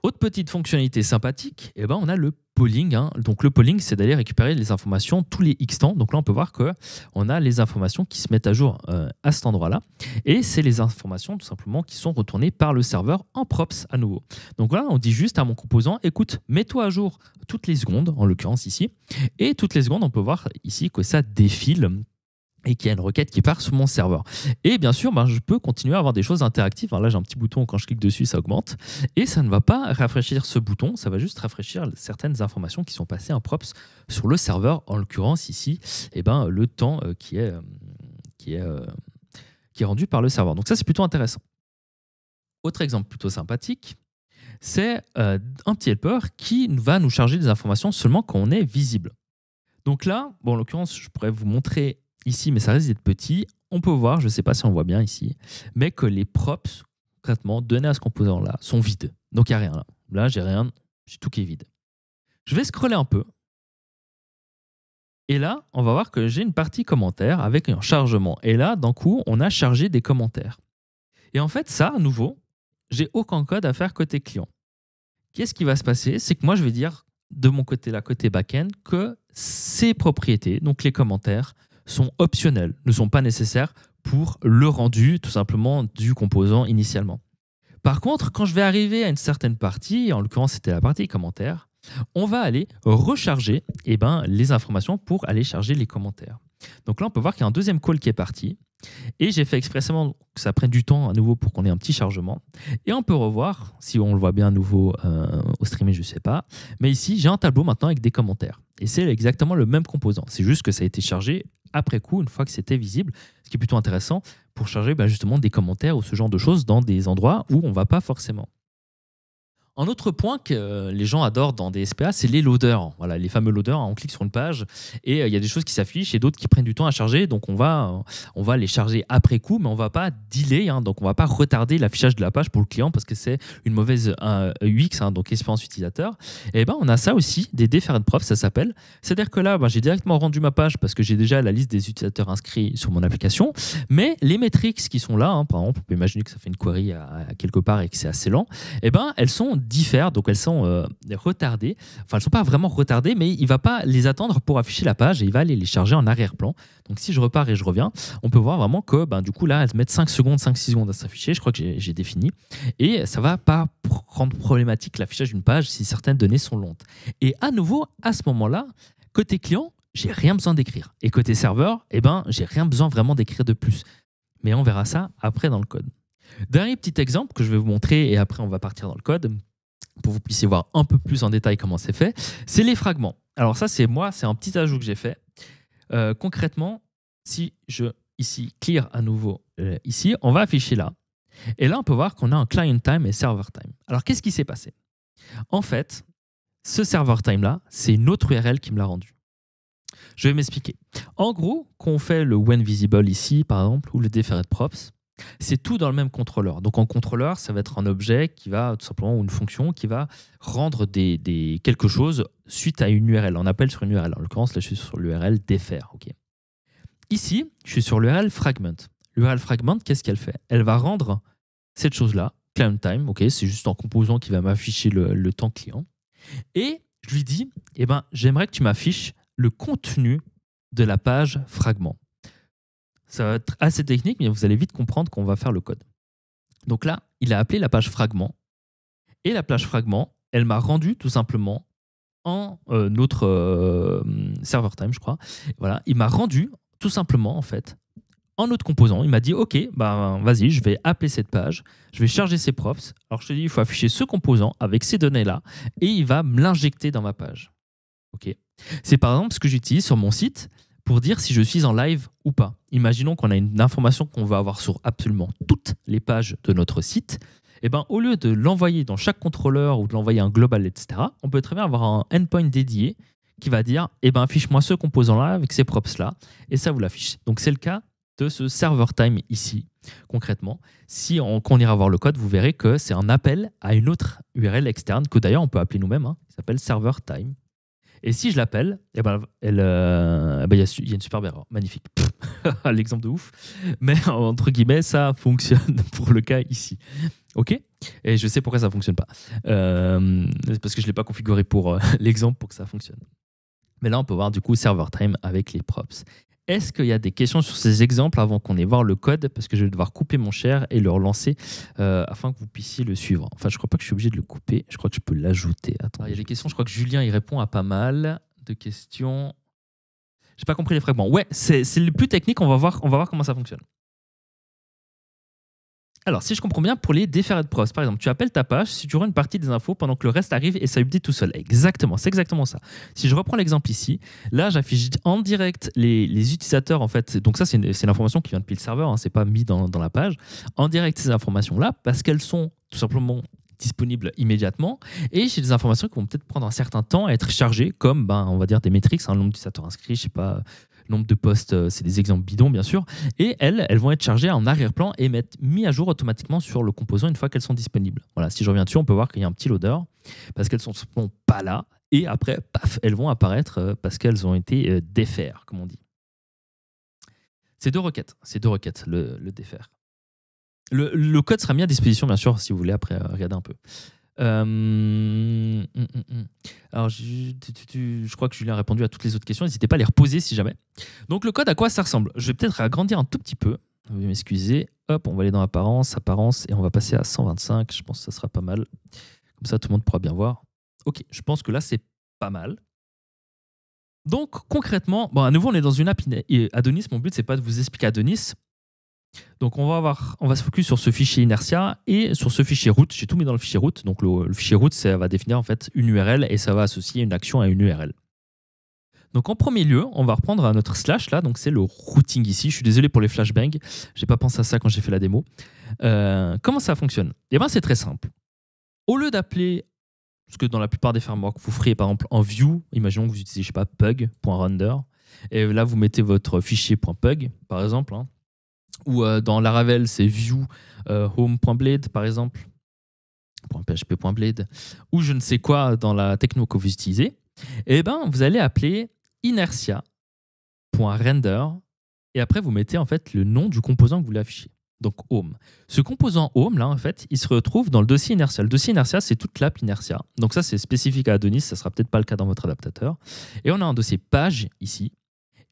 Autre petite fonctionnalité sympathique, on a le polling. Donc le polling, c'est d'aller récupérer les informations tous les X temps. Donc là, on peut voir qu'on a les informations qui se mettent à jour à cet endroit-là. Et c'est les informations tout simplement qui sont retournées par le serveur en props à nouveau. Donc voilà, on dit juste à mon composant, écoute, mets-toi à jour toutes les secondes, en l'occurrence ici. Et toutes les secondes, on peut voir ici que ça défile et qu'il y a une requête qui part sur mon serveur. Et bien sûr, je peux continuer à avoir des choses interactives. Là, j'ai un petit bouton, quand je clique dessus, ça augmente. Et ça ne va pas rafraîchir ce bouton, ça va juste rafraîchir certaines informations qui sont passées en props sur le serveur. En l'occurrence, ici, le temps qui est rendu par le serveur. Donc ça, c'est plutôt intéressant. Autre exemple plutôt sympathique, c'est un petit helper qui va nous charger des informations seulement quand on est visible. Donc là, en l'occurrence, je pourrais vous montrer ici, mais ça risque d'être petit. On peut voir, je ne sais pas si on voit bien ici, mais que les props, concrètement, donnés à ce composant-là, sont vides. Donc, il n'y a rien là. Là, j'ai rien, j'ai tout qui est vide. Je vais scroller un peu. Et là, on va voir que j'ai une partie commentaire avec un chargement. Et là, d'un coup, on a chargé des commentaires. Et en fait, ça, à nouveau, j'ai aucun code à faire côté client. Qu'est-ce qui va se passer? C'est que moi, je vais dire, de mon côté, là, côté back-end, que ces propriétés, donc les commentaires, sont optionnels, ne sont pas nécessaires pour le rendu tout simplement du composant initialement. Par contre, quand je vais arriver à une certaine partie, en l'occurrence c'était la partie commentaires, on va aller recharger les informations pour aller charger les commentaires. Donc là, on peut voir qu'il y a un deuxième call qui est parti. Et j'ai fait expressément que ça prenne du temps à nouveau pour qu'on ait un petit chargement. Et on peut revoir, si on le voit bien à nouveau au streaming, je ne sais pas. Mais ici, j'ai un tableau maintenant avec des commentaires. Et c'est exactement le même composant. C'est juste que ça a été chargé après coup, une fois que c'était visible. Ce qui est plutôt intéressant pour charger justement des commentaires ou ce genre de choses dans des endroits où on ne va pas forcément. Un autre point que les gens adorent dans des SPA, c'est les loaders. Voilà, les fameux loaders, on clique sur une page et il y a des choses qui s'affichent et d'autres qui prennent du temps à charger. Donc, on va les charger après coup, mais on ne va pas delay. Donc, on ne va pas retarder l'affichage de la page pour le client parce que c'est une mauvaise UX, donc expérience utilisateur. Et ben, on a ça aussi, des deferred props, ça s'appelle. C'est-à-dire que là, j'ai directement rendu ma page parce que j'ai déjà la liste des utilisateurs inscrits sur mon application. Mais les métriques qui sont là, par exemple, on peut imaginer que ça fait une query à quelque part et que c'est assez lent, et ben, elles sont diffèrent, donc elles sont retardées. Enfin, elles ne sont pas vraiment retardées, mais il ne va pas les attendre pour afficher la page et il va aller les charger en arrière-plan. Donc, si je repars et je reviens, on peut voir vraiment que du coup, là, elles mettent 5 secondes, 5-6 secondes à s'afficher. Je crois que j'ai défini. Et ça ne va pas rendre problématique l'affichage d'une page si certaines données sont lentes. Et à nouveau, à ce moment-là, côté client, j'ai rien besoin d'écrire. Et côté serveur, j'ai rien besoin vraiment d'écrire de plus. Mais on verra ça après dans le code. Dernier petit exemple que je vais vous montrer et après on va partir dans le code pour que vous puissiez voir un peu plus en détail comment c'est fait, c'est les fragments. Alors ça, c'est un petit ajout que j'ai fait. Concrètement, si je ici clear à nouveau ici, on va afficher là. Et là, on peut voir qu'on a un client time et server time. Alors, qu'est-ce qui s'est passé? En fait, ce server time là, c'est une autre URL qui me l'a rendu. Je vais m'expliquer. En gros, quand on fait le when visible ici, par exemple, ou le deferred props, c'est tout dans le même contrôleur. Donc en contrôleur, ça va être un objet qui va tout simplement, ou une fonction qui va rendre quelque chose suite à une URL. On appelle sur une URL. En l'occurrence, là, je suis sur l'URL defer. Okay. Ici, je suis sur l'URL fragment. L'URL fragment, qu'est-ce qu'elle fait? Elle va rendre cette chose-là, client time. Okay, c'est juste un composant qui va m'afficher le temps client. Et je lui dis, j'aimerais que tu m'affiches le contenu de la page fragment. Ça va être assez technique, mais vous allez vite comprendre qu'on va faire le code. Donc là, il a appelé la page fragment. Et la page fragment, elle m'a rendu tout simplement en notre server time, je crois. Voilà, il m'a rendu tout simplement, en fait, en autre composant. Il m'a dit, OK, vas-y, je vais appeler cette page, je vais charger ses props. Alors, je te dis, il faut afficher ce composant avec ces données-là et il va me l'injecter dans ma page. OK. C'est par exemple ce que j'utilise sur mon site pour dire si je suis en live ou pas. Imaginons qu'on a une information qu'on va avoir sur absolument toutes les pages de notre site. Au lieu de l'envoyer dans chaque contrôleur ou de l'envoyer un global, etc., on peut très bien avoir un endpoint dédié qui va dire affiche-moi ce composant-là avec ces props-là, et ça vous l'affiche. Donc c'est le cas de ce server time ici, concrètement. Quand on ira voir le code, vous verrez que c'est un appel à une autre URL externe, que d'ailleurs on peut appeler nous-mêmes, qui s'appelle server time. Et si je l'appelle, il y a une superbe erreur. Magnifique. L'exemple de ouf. Mais entre guillemets, ça fonctionne pour le cas ici. OK? Et je sais pourquoi ça ne fonctionne pas. C'est parce que je ne l'ai pas configuré pour l'exemple pour que ça fonctionne. Mais là, on peut voir du coup server time avec les props. Est-ce qu'il y a des questions sur ces exemples avant qu'on ait voir le code? Parce que je vais devoir couper mon share et le relancer afin que vous puissiez le suivre. Enfin, je ne crois pas que je suis obligé de le couper. Je crois que je peux l'ajouter. Attends, il y a des questions. Je crois que Julien y répond à pas mal de questions. Je n'ai pas compris les fragments. Ouais, c'est le plus technique. On va voir comment ça fonctionne. Alors, si je comprends bien, pour les deferred props, par exemple, tu appelles ta page, si tu rends une partie des infos pendant que le reste arrive et ça update tout seul. Exactement, c'est exactement ça. Si je reprends l'exemple ici, là, j'affiche en direct les utilisateurs, en fait. Donc ça, c'est l'information qui vient depuis le serveur, c'est pas mis dans la page. En direct, ces informations-là, parce qu'elles sont tout simplement disponibles immédiatement. Et j'ai des informations qui vont peut-être prendre un certain temps à être chargées, comme, on va dire, des métriques, un nombre d'utilisateurs inscrits, je sais pas... nombre de posts, c'est des exemples bidons bien sûr, et elles vont être chargées en arrière-plan et mis à jour automatiquement sur le composant une fois qu'elles sont disponibles. Voilà, si je reviens dessus, on peut voir qu'il y a un petit loader parce qu'elles sont simplement pas là, et après, paf, elles vont apparaître parce qu'elles ont été defer, comme on dit. C'est deux requêtes, le defer. Le code sera mis à disposition bien sûr si vous voulez après regarder un peu. Alors, je crois que Julien a répondu à toutes les autres questions. N'hésitez pas à les reposer si jamais. Donc, le code, à quoi ça ressemble? Je vais peut-être agrandir un tout petit peu. Veuillez m'excuser. Hop, on va aller dans apparence, et on va passer à 125. Je pense que ça sera pas mal. Comme ça, tout le monde pourra bien voir. Ok, je pense que là, c'est pas mal. Donc, concrètement, à nouveau, on est dans une app Adonis. Mon but, c'est pas de vous expliquer Adonis. Donc on va se focus sur ce fichier inertia et sur ce fichier route. J'ai tout mis dans le fichier route. Donc le fichier route, ça va définir en fait une URL et ça va associer une action à une URL. Donc en premier lieu, on va reprendre à notre slash là. Donc c'est le routing ici. Je suis désolé pour les flashbangs. J'ai pas pensé à ça quand j'ai fait la démo. Comment ça fonctionne? C'est très simple. Au lieu d'appeler ce que dans la plupart des frameworks, vous feriez par exemple en Vue. Imaginons que vous utilisez, je sais pas, pug.render. Et là, vous mettez votre fichier .pug, par exemple. Hein. Ou dans Laravel, c'est view home.blade, par exemple. .php.blade. Ou je ne sais quoi dans la techno que vous utilisez. Et ben, vous allez appeler inertia.render. Et après, vous mettez en fait le nom du composant que vous voulez afficher. Donc Home. Ce composant Home, là, en fait, il se retrouve dans le dossier Inertia. Le dossier Inertia, c'est toute l'app Inertia. Donc ça, c'est spécifique à Adonis. Ça ne sera peut-être pas le cas dans votre adaptateur. Et on a un dossier page ici.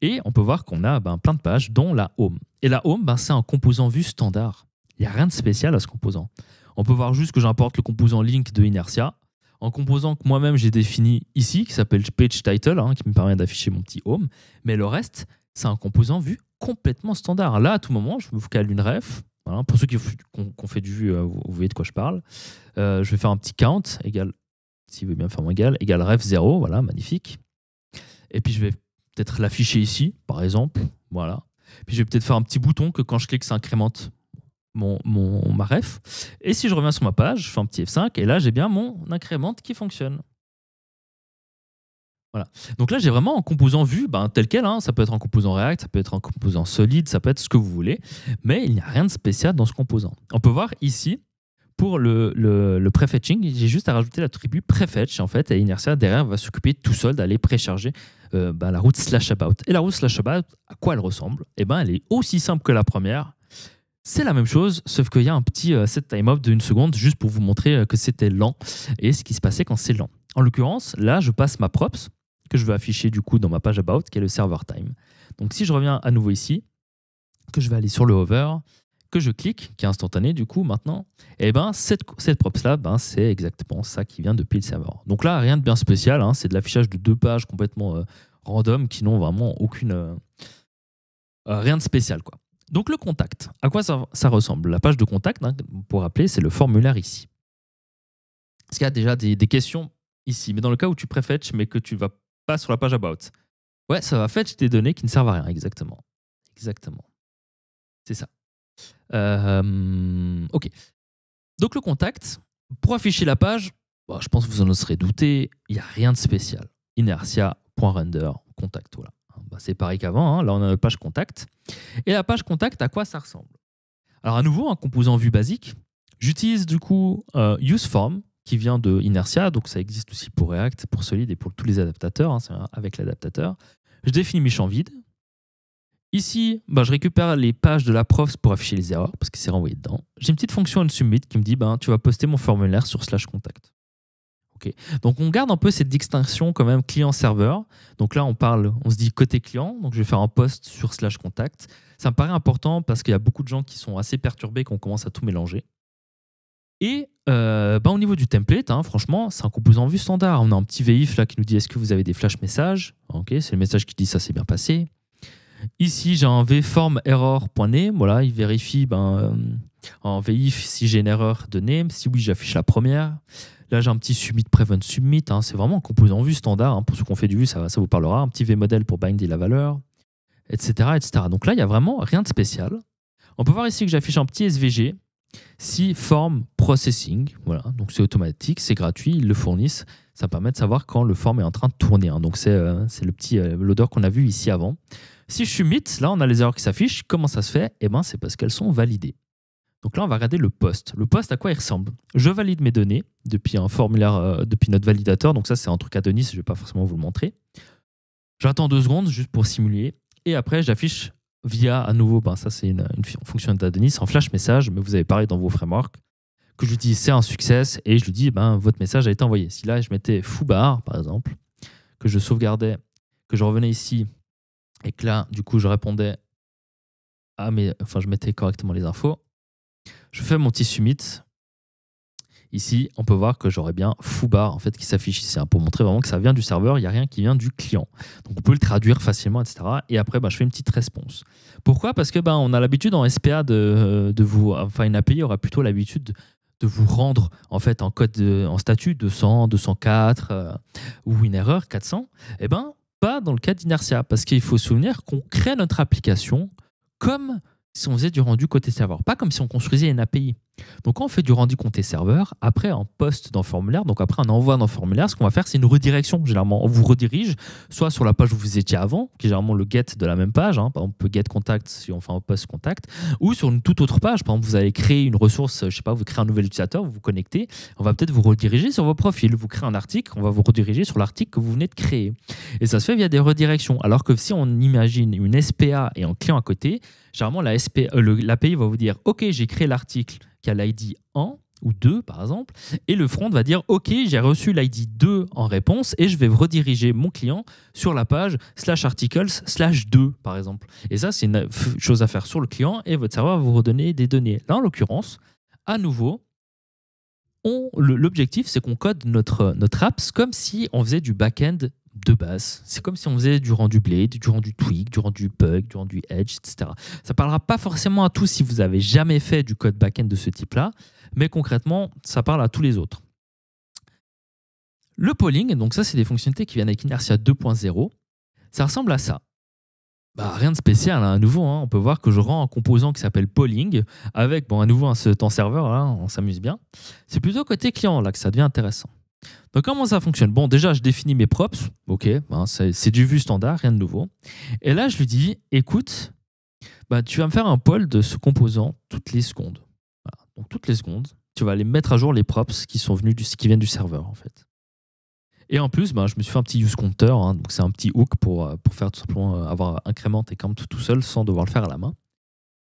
Et on peut voir qu'on a plein de pages, dont la Home. Et la Home, c'est un composant vue standard. Il n'y a rien de spécial à ce composant. On peut voir juste que j'importe le composant link de Inertia. Un composant que moi-même j'ai défini ici, qui s'appelle page title, qui me permet d'afficher mon petit Home. Mais le reste, c'est un composant vue complètement standard. Là, à tout moment, je me cale une ref. Voilà. Pour ceux qui ont fait du vue, vous voyez de quoi je parle. Je vais faire un petit count, égal, s'il veut bien faire mon égal ref 0, voilà, magnifique. Et puis je vais peut-être l'afficher ici, par exemple. Voilà. Puis je vais peut-être faire un petit bouton que quand je clique, ça incrémente ma ref. Et si je reviens sur ma page, je fais un petit F5 et là, j'ai bien mon incrémente qui fonctionne. Voilà. Donc là, j'ai vraiment un composant vue tel quel. Ça peut être un composant React, ça peut être un composant solide, ça peut être ce que vous voulez. Mais il n'y a rien de spécial dans ce composant. On peut voir ici, pour le prefetching, j'ai juste à rajouter l'attribut prefetch. En fait, et Inertia, derrière, va s'occuper tout seul d'aller précharger la route /about. Et la route /about, à quoi elle ressemble? Elle est aussi simple que la première. C'est la même chose, sauf qu'il y a un petit set timeout de 1 seconde juste pour vous montrer que c'était lent et ce qui se passait quand c'est lent. En l'occurrence, là, je passe ma props que je veux afficher du coup dans ma page about, qui est le server time. Donc si je reviens à nouveau ici, que je vais aller sur le hover, que je clique, qui est instantané du coup maintenant, et cette props-là, c'est exactement ça qui vient depuis le serveur. Donc là, rien de bien spécial, c'est de l'affichage de 2 pages complètement random qui n'ont vraiment aucune... rien de spécial, quoi. Donc le contact, à quoi ça ressemble? La page de contact, pour rappeler, c'est le formulaire ici. Est-ce qu'il y a déjà des questions ici? Mais dans le cas où tu prefetch, mais que tu ne vas pas sur la page about, ouais, ça va fetch des données qui ne servent à rien, exactement. Exactement. C'est ça. Ok. Donc le contact, pour afficher la page, je pense que vous en serez douté, il n'y a rien de spécial. Inertia.render, contact, voilà. C'est pareil qu'avant, là on a notre page contact. Et la page contact, à quoi ça ressemble? Alors à nouveau, un composant vue basique. J'utilise du coup useForm qui vient de Inertia, donc ça existe aussi pour React, pour Solid et pour tous les adaptateurs, c'est avec l'adaptateur. Je définis mes champs vides. Ici, je récupère les pages de la prof pour afficher les erreurs parce que c'est renvoyé dedans. J'ai une petite fonction onSubmit qui me dit tu vas poster mon formulaire sur /contact. Okay. Donc on garde un peu cette distinction quand même client-serveur. Donc là on se dit côté client, donc je vais faire un post sur /contact. Ça me paraît important parce qu'il y a beaucoup de gens qui sont assez perturbés quand on commence à tout mélanger. Et au niveau du template, franchement, c'est un composant vue standard. On a un petit VIF là qui nous dit est-ce que vous avez des flash messages? Okay, c'est le message qui dit ça s'est bien passé. Ici j'ai un vform error.name. Voilà, il vérifie en VIF si j'ai une erreur de name. Si oui, j'affiche la première. Là, j'ai un petit submit, prevent submit. C'est vraiment un composant vue standard. Pour ceux qui ont fait du vue, ça vous parlera. Un petit vmodel pour binder la valeur, etc., etc. Donc là, il n'y a vraiment rien de spécial. On peut voir ici que j'affiche un petit SVG. Si form processing. Voilà, donc c'est automatique, c'est gratuit, ils le fournissent. Ça permet de savoir quand le form est en train de tourner. Donc c'est le petit loader qu'on a vu ici avant. Si je submit, là, on a les erreurs qui s'affichent. Comment ça se fait? C'est parce qu'elles sont validées. Donc là, on va regarder le post. Le post, à quoi il ressemble? Je valide mes données depuis un formulaire, depuis notre validateur. Donc ça, c'est un truc Adonis, je ne vais pas forcément vous le montrer. J'attends 2 secondes juste pour simuler. Et après, j'affiche via, à nouveau, ça c'est une fonction d'Adonis, en flash message, mais vous avez pareil dans vos frameworks, que je lui dis c'est un success et je lui dis votre message a été envoyé. Si là, je mettais foobar, par exemple, que je sauvegardais, que je revenais ici et que là, du coup, je répondais je mettais correctement les infos. Je fais mon petit submit. Ici, on peut voir que j'aurais bien foobar en fait, qui s'affiche ici pour montrer vraiment que ça vient du serveur, il n'y a rien qui vient du client. Donc on peut le traduire facilement, etc. Et après, je fais une petite réponse. Pourquoi? Parce que on a l'habitude en SPA une API aura plutôt l'habitude de vous rendre en fait en code en statut 200, 204 ou une erreur 400. Pas dans le cas d'Inertia, parce qu'il faut se souvenir qu'on crée notre application comme si on faisait du rendu côté serveur, pas comme si on construisait une API. Donc, quand on fait du rendu compté serveur, après un post dans le formulaire, donc après un envoi dans le formulaire, ce qu'on va faire, c'est une redirection. Généralement, on vous redirige soit sur la page où vous étiez avant, qui est généralement le get de la même page. Par exemple, on peut get contact si on fait un post contact, ou sur une toute autre page. Par exemple, vous allez créer une ressource, je sais pas, vous créez un nouvel utilisateur, vous vous connectez, on va peut-être vous rediriger sur vos profils. Vous créez un article, on va vous rediriger sur l'article que vous venez de créer. Et ça se fait via des redirections. Alors que si on imagine une SPA et un client à côté, généralement, l'API va vous dire « Ok, j'ai créé l'article qui a l'ID 1 ou 2 par exemple, et le front va dire « Ok, j'ai reçu l'ID 2 en réponse et je vais rediriger mon client sur la page /articles/2 par exemple. » Et ça, c'est une chose à faire sur le client et votre serveur va vous redonner des données. Là, en l'occurrence, à nouveau, l'objectif, c'est qu'on code notre apps comme si on faisait du back-end de base. C'est comme si on faisait du rendu Blade, du rendu Twig, du rendu Bug, du rendu Edge, etc. Ça ne parlera pas forcément à tous si vous n'avez jamais fait du code back-end de ce type-là, mais concrètement, ça parle à tous les autres. Le polling, donc ça, c'est des fonctionnalités qui viennent avec Inertia 2.0. Ça ressemble à ça. Rien de spécial, hein. À nouveau, on peut voir que je rends un composant qui s'appelle polling avec, à nouveau, ce temps serveur, là, on s'amuse bien. C'est plutôt côté client là que ça devient intéressant. Donc, comment ça fonctionne? Bon, déjà, je définis mes props. OK, c'est du vu standard, rien de nouveau. Et là, je lui dis, écoute, tu vas me faire un poll de ce composant toutes les secondes. Voilà. Donc, toutes les secondes, tu vas aller mettre à jour les props qui viennent du serveur, en fait. Et en plus, je me suis fait un petit use counter. Donc, c'est un petit hook pour faire tout simplement avoir incrément et count tout seul sans devoir le faire à la main.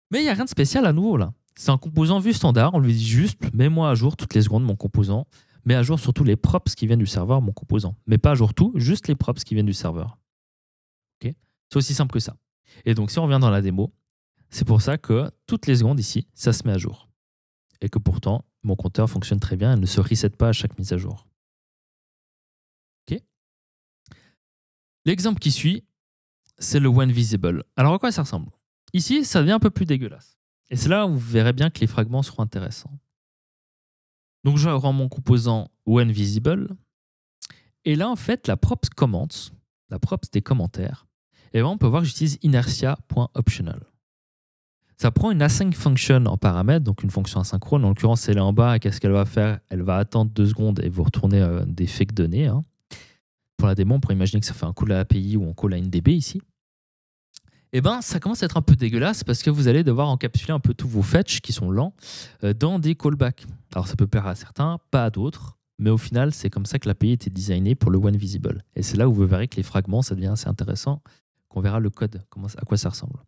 Mais il n'y a rien de spécial à nouveau, là. C'est un composant vu standard. On lui dit juste, mets-moi à jour toutes les secondes mon composant. Mets à jour surtout les props qui viennent du serveur, mon composant. Mais pas à jour tout, juste les props qui viennent du serveur. Okay, c'est aussi simple que ça. Et donc, si on revient dans la démo, c'est pour ça que toutes les secondes ici, ça se met à jour. Et que pourtant, mon compteur fonctionne très bien et ne se reset pas à chaque mise à jour. Okay. L'exemple qui suit, c'est le when visible. Alors, à quoi ça ressemble? Ici, ça devient un peu plus dégueulasse. Et c'est là où vous verrez bien que les fragments seront intéressants. Donc, je rends mon composant when visible. Et là, en fait, la props comments, la props des commentaires, et on peut voir que j'utilise inertia.optional. Ça prend une async function en paramètre, donc une fonction asynchrone. En l'occurrence, elle est en bas. Et qu'est-ce qu'elle va faire? Elle va attendre 2 secondes et vous retourner des fake données. Pour la démo, on pourrait imaginer que ça fait un call à API ou un call à NDB ici. Ça commence à être un peu dégueulasse parce que vous allez devoir encapsuler un peu tous vos fetch qui sont lents dans des callbacks. Alors, ça peut plaire à certains, pas à d'autres, mais au final, c'est comme ça que l'API était designée pour le when visible. Et c'est là où vous verrez que les fragments, ça devient assez intéressant, qu'on verra le code, à quoi ça ressemble.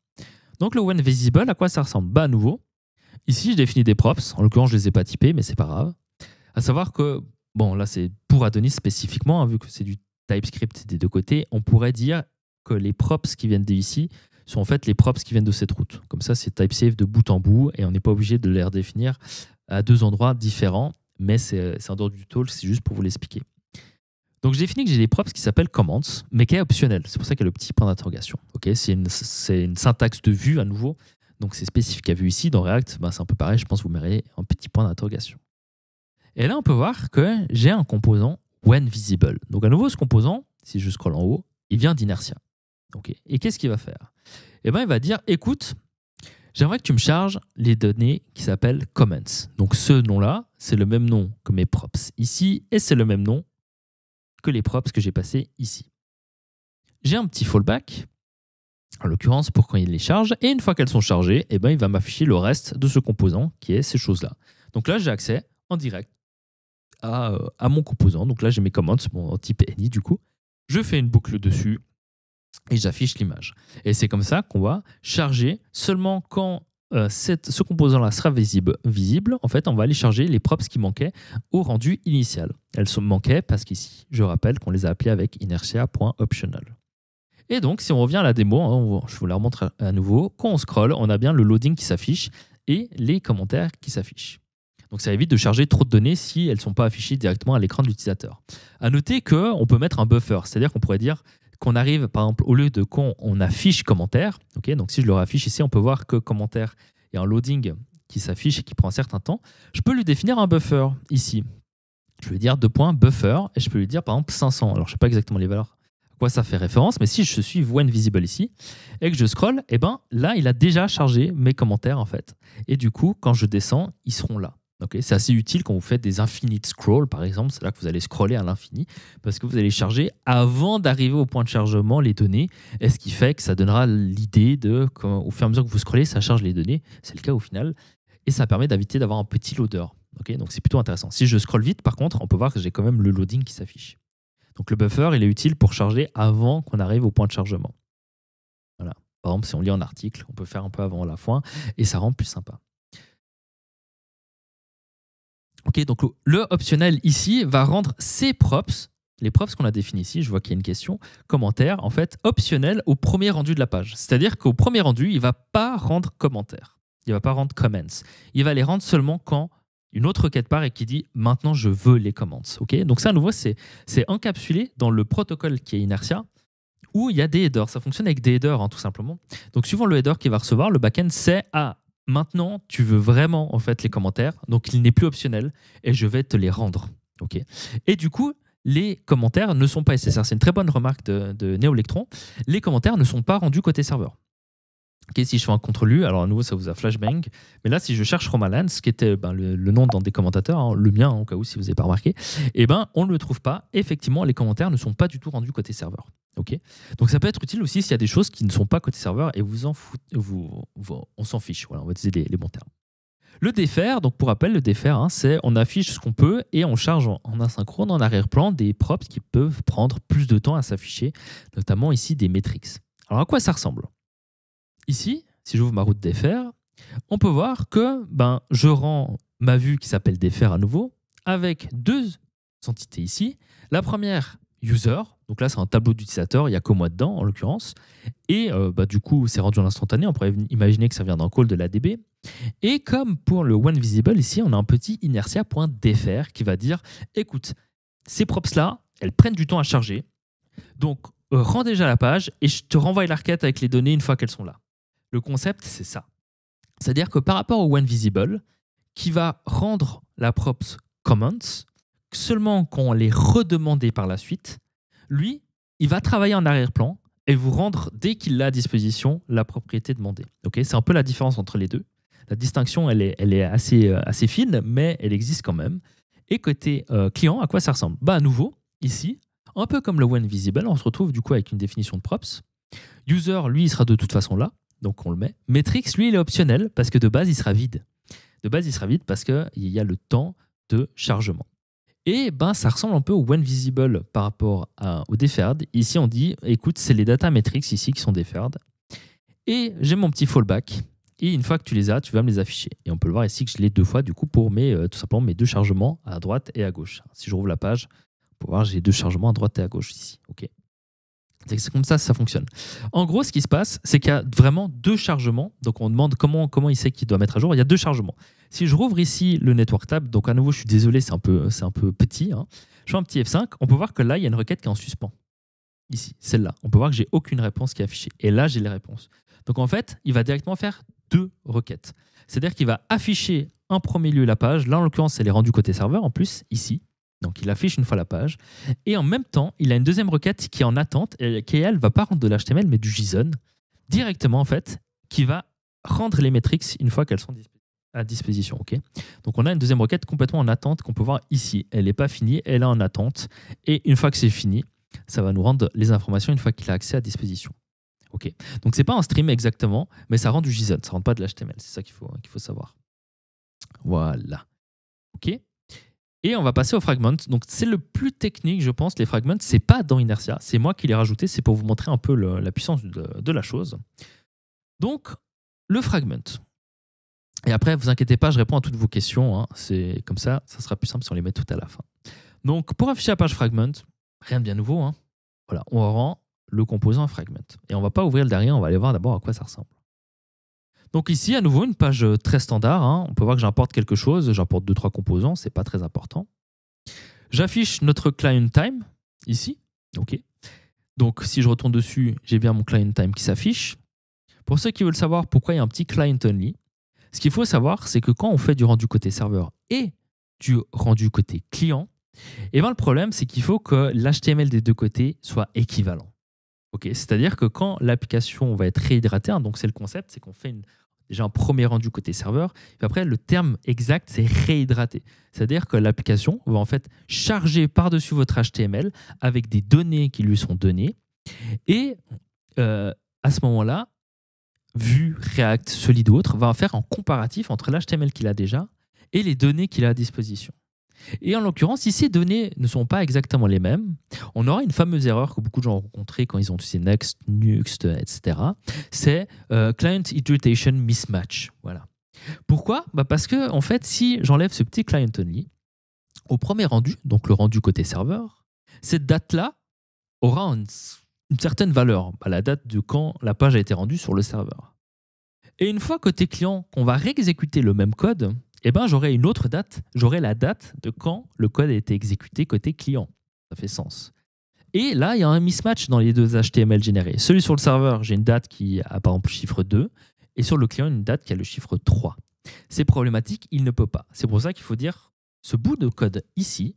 Donc, le when visible, à quoi ça ressemble? À nouveau, ici, je définis des props. En l'occurrence, je ne les ai pas typés, mais c'est pas grave. À savoir que, là, c'est pour Adonis spécifiquement, vu que c'est du TypeScript des deux côtés, on pourrait dire que les props qui viennent d'ici sont en fait les props qui viennent de cette route. Comme ça, c'est type-safe de bout en bout et on n'est pas obligé de les redéfinir à 2 endroits différents, mais c'est en dehors du talk, c'est juste pour vous l'expliquer. Donc, je définis que j'ai des props qui s'appellent comments, mais qui est optionnel. C'est pour ça qu'il y a le petit point d'interrogation. Okay, c'est une syntaxe de vue à nouveau. Donc, c'est spécifique à vue ici. Dans React, c'est un peu pareil. Je pense que vous verrez un petit point d'interrogation. Et là, on peut voir que j'ai un composant when visible. Donc, à nouveau, ce composant, si je scrolle en haut, il vient d'Inertia. Okay. Et qu'est-ce qu'il va faire? Il va dire, écoute, j'aimerais que tu me charges les données qui s'appellent comments. Donc, ce nom-là, c'est le même nom que mes props ici et c'est le même nom que les props que j'ai passés ici. J'ai un petit fallback, en l'occurrence pour quand il les charge, et une fois qu'elles sont chargées, il va m'afficher le reste de ce composant qui est ces choses-là. Donc là, j'ai accès en direct à mon composant. Donc là, j'ai mes comments, mon type any du coup. Je fais une boucle dessus et j'affiche l'image. Et c'est comme ça qu'on va charger seulement quand ce composant-là sera visible. En fait, on va aller charger les props qui manquaient au rendu initial. Elles manquaient parce qu'ici, je rappelle qu'on les a appelées avec inertia.optional. Et donc, si on revient à la démo, je vous la remontre à nouveau. Quand on scrolle, on a bien le loading qui s'affiche et les commentaires qui s'affichent. Donc, ça évite de charger trop de données si elles ne sont pas affichées directement à l'écran de l'utilisateur. À noter qu'on peut mettre un buffer, c'est-à-dire qu'on pourrait dire qu'on arrive, par exemple, au lieu de quand on affiche commentaire, okay, donc si je le réaffiche ici, on peut voir que commentaire, il y a un loading qui s'affiche et qui prend un certain temps. Je peux lui définir un buffer ici. Je vais lui dire buffer et je peux lui dire, par exemple, 500. Alors, je ne sais pas exactement les valeurs à quoi ça fait référence, mais si je suis when visible ici et que je scroll, là, il a déjà chargé mes commentaires, en fait. Et du coup, quand je descends, ils seront là. Okay, c'est assez utile quand vous faites des infinite scroll, par exemple. C'est là que vous allez scroller à l'infini parce que vous allez charger avant d'arriver au point de chargement les données. Et ce qui fait que ça donnera l'idée de, au fur et à mesure que vous scrollez, ça charge les données. C'est le cas au final. Et ça permet d'éviter d'avoir un petit loader. Okay, donc c'est plutôt intéressant. Si je scrolle vite, par contre, on peut voir que j'ai quand même le loading qui s'affiche. Donc le buffer, il est utile pour charger avant qu'on arrive au point de chargement. Voilà. Par exemple, si on lit un article, on peut faire un peu avant la fin et ça rend plus sympa. Ok, donc le optionnel ici va rendre ces props, les props qu'on a définis ici, je vois qu'il y a une question, commentaire, en fait, optionnel au premier rendu de la page. C'est-à-dire qu'au premier rendu, il ne va pas rendre commentaire, il ne va pas rendre comments. Il va les rendre seulement quand une autre requête part et qui dit maintenant je veux les comments. Okay, donc ça, à nouveau, c'est encapsulé dans le protocole qui est Inertia, où il y a des headers. Ça fonctionne avec des headers, hein, tout simplement. Donc suivant le header qu'il va recevoir, le backend sait maintenant, tu veux vraiment en fait les commentaires, donc il n'est plus optionnel et je vais te les rendre. Okay. Et du coup, les commentaires ne sont pas nécessaires. C'est une très bonne remarque de Néolectron. Les commentaires ne sont pas rendus côté serveur. Okay, si je fais un CTRL-U, alors à nouveau ça vous a flashbang, mais là si je cherche Romalance, qui était le nom d'un des commentateurs, hein, le mien, hein, au cas où si vous n'avez pas remarqué, on ne le trouve pas. Effectivement, les commentaires ne sont pas du tout rendus côté serveur. Okay, donc ça peut être utile aussi s'il y a des choses qui ne sont pas côté serveur et on s'en fiche. Voilà, on va utiliser les bons termes. Le défaire, donc pour rappel, le défaire, hein, c'est on affiche ce qu'on peut et on charge en asynchrone, en arrière-plan, des props qui peuvent prendre plus de temps à s'afficher, notamment ici des metrics. Alors à quoi ça ressemble ? Ici, si j'ouvre ma route défaire, on peut voir que je rends ma vue qui s'appelle défaire à nouveau avec deux entités ici. La première, user, donc là c'est un tableau d'utilisateur, il n'y a que moi dedans en l'occurrence, et du coup c'est rendu en instantané, on pourrait imaginer que ça vient d'un call de l'ADB. Et comme pour le OneVisible, ici on a un petit inertia.defaire qui va dire écoute, ces props là, elles prennent du temps à charger, donc rends déjà la page et je te renvoie la requête avec les données une fois qu'elles sont là. Le concept, c'est ça. C'est-à-dire que par rapport au OneVisible, qui va rendre la props comments seulement quand on les redemandait par la suite, lui, il va travailler en arrière-plan et vous rendre, dès qu'il l'a à disposition, la propriété demandée. Okay, c'est un peu la différence entre les deux. La distinction, elle est assez fine, mais elle existe quand même. Et côté client, à quoi ça ressemble ? À nouveau, ici, un peu comme le OneVisible, on se retrouve du coup avec une définition de props. User, lui, il sera de toute façon là. Donc on le met. Metrics, lui, il est optionnel parce que de base, il sera vide. De base, il sera vide parce qu'il y a le temps de chargement. Et ça ressemble un peu au OneVisible par rapport au deferred. Ici, on dit, écoute, c'est les data metrics ici qui sont deferred. Et j'ai mon petit fallback. Et une fois que tu les as, tu vas me les afficher. Et on peut le voir ici que je l'ai deux fois, du coup, pour tout simplement mes deux chargements à droite et à gauche. Si je rouvre la page, on peut voir que j'ai deux chargements à droite et à gauche ici. OK. C'est comme ça fonctionne. En gros, ce qui se passe, c'est qu'il y a vraiment deux chargements. Donc, on demande comment il sait qu'il doit mettre à jour. Il y a deux chargements. Si je rouvre ici le Network Tab, donc à nouveau, je suis désolé, c'est un peu petit. Hein. Je fais un petit F5. On peut voir que là, il y a une requête qui est en suspens. Ici, celle-là. On peut voir que j'ai aucune réponse qui est affichée. Et là, j'ai les réponses. Donc, en fait, il va directement faire deux requêtes. C'est-à-dire qu'il va afficher en premier lieu la page. Là, en l'occurrence, elle est rendue côté serveur, en plus, ici. Donc, il affiche une fois la page. Et en même temps, il a une deuxième requête qui est en attente et qui, elle, ne va pas rendre de l'HTML, mais du JSON directement, en fait, qui va rendre les metrics une fois qu'elles sont à disposition. Okay, donc, on a une deuxième requête complètement en attente qu'on peut voir ici. Elle n'est pas finie, elle est en attente. Et une fois que c'est fini, ça va nous rendre les informations une fois qu'il a accès à disposition. Okay. Donc, ce n'est pas un stream exactement, mais ça rend du JSON, ça ne rend pas de l'HTML. C'est ça qu'il faut savoir. Voilà. OK. Et on va passer aux fragments. Donc, c'est le plus technique, je pense. Les fragments, ce n'est pas dans Inertia. C'est moi qui l'ai rajouté. C'est pour vous montrer un peu la puissance de la chose. Donc, le fragment. Et après, ne vous inquiétez pas, je réponds à toutes vos questions. Hein. C'est comme ça sera plus simple si on les met tout à la fin. Donc, pour afficher la page fragment, rien de bien nouveau. Hein. Voilà, on rend le composant fragment. Et on ne va pas ouvrir le derrière, on va aller voir d'abord à quoi ça ressemble. Donc ici, à nouveau, une page très standard. Hein. On peut voir que j'importe quelque chose. J'importe 2-3 composants. Ce n'est pas très important. J'affiche notre client time ici. OK. Donc, si je retourne dessus, j'ai bien mon client time qui s'affiche. Pour ceux qui veulent savoir pourquoi il y a un petit client only, ce qu'il faut savoir, c'est que quand on fait du rendu côté serveur et du rendu côté client, le problème, c'est qu'il faut que l'HTML des deux côtés soit équivalent. Okay, c'est-à-dire que quand l'application va être réhydratée, hein, donc c'est le concept, c'est qu'on fait déjà un premier rendu côté serveur. Puis après, le terme exact, c'est réhydrater. C'est-à-dire que l'application va en fait charger par-dessus votre HTML avec des données qui lui sont données. Et à ce moment-là, Vue, React, Solid ou autre, va faire un comparatif entre l'HTML qu'il a déjà et les données qu'il a à disposition. Et en l'occurrence, si ces données ne sont pas exactement les mêmes, on aura une fameuse erreur que beaucoup de gens ont rencontrée quand ils ont utilisé Next, Nuxt, etc. C'est Client Iteration Mismatch. Voilà. Pourquoi ? Parce que, en fait, si j'enlève ce petit client only, au premier rendu, donc le rendu côté serveur, cette date-là aura une certaine valeur, la date de quand la page a été rendue sur le serveur. Et une fois côté client, qu'on va réexécuter le même code, j'aurai une autre date, j'aurai la date de quand le code a été exécuté côté client. Ça fait sens. Et là, il y a un mismatch dans les deux HTML générés. Celui sur le serveur, j'ai une date qui a par exemple le chiffre 2, et sur le client, une date qui a le chiffre 3. C'est problématique, il ne peut pas. C'est pour ça qu'il faut dire, ce bout de code ici,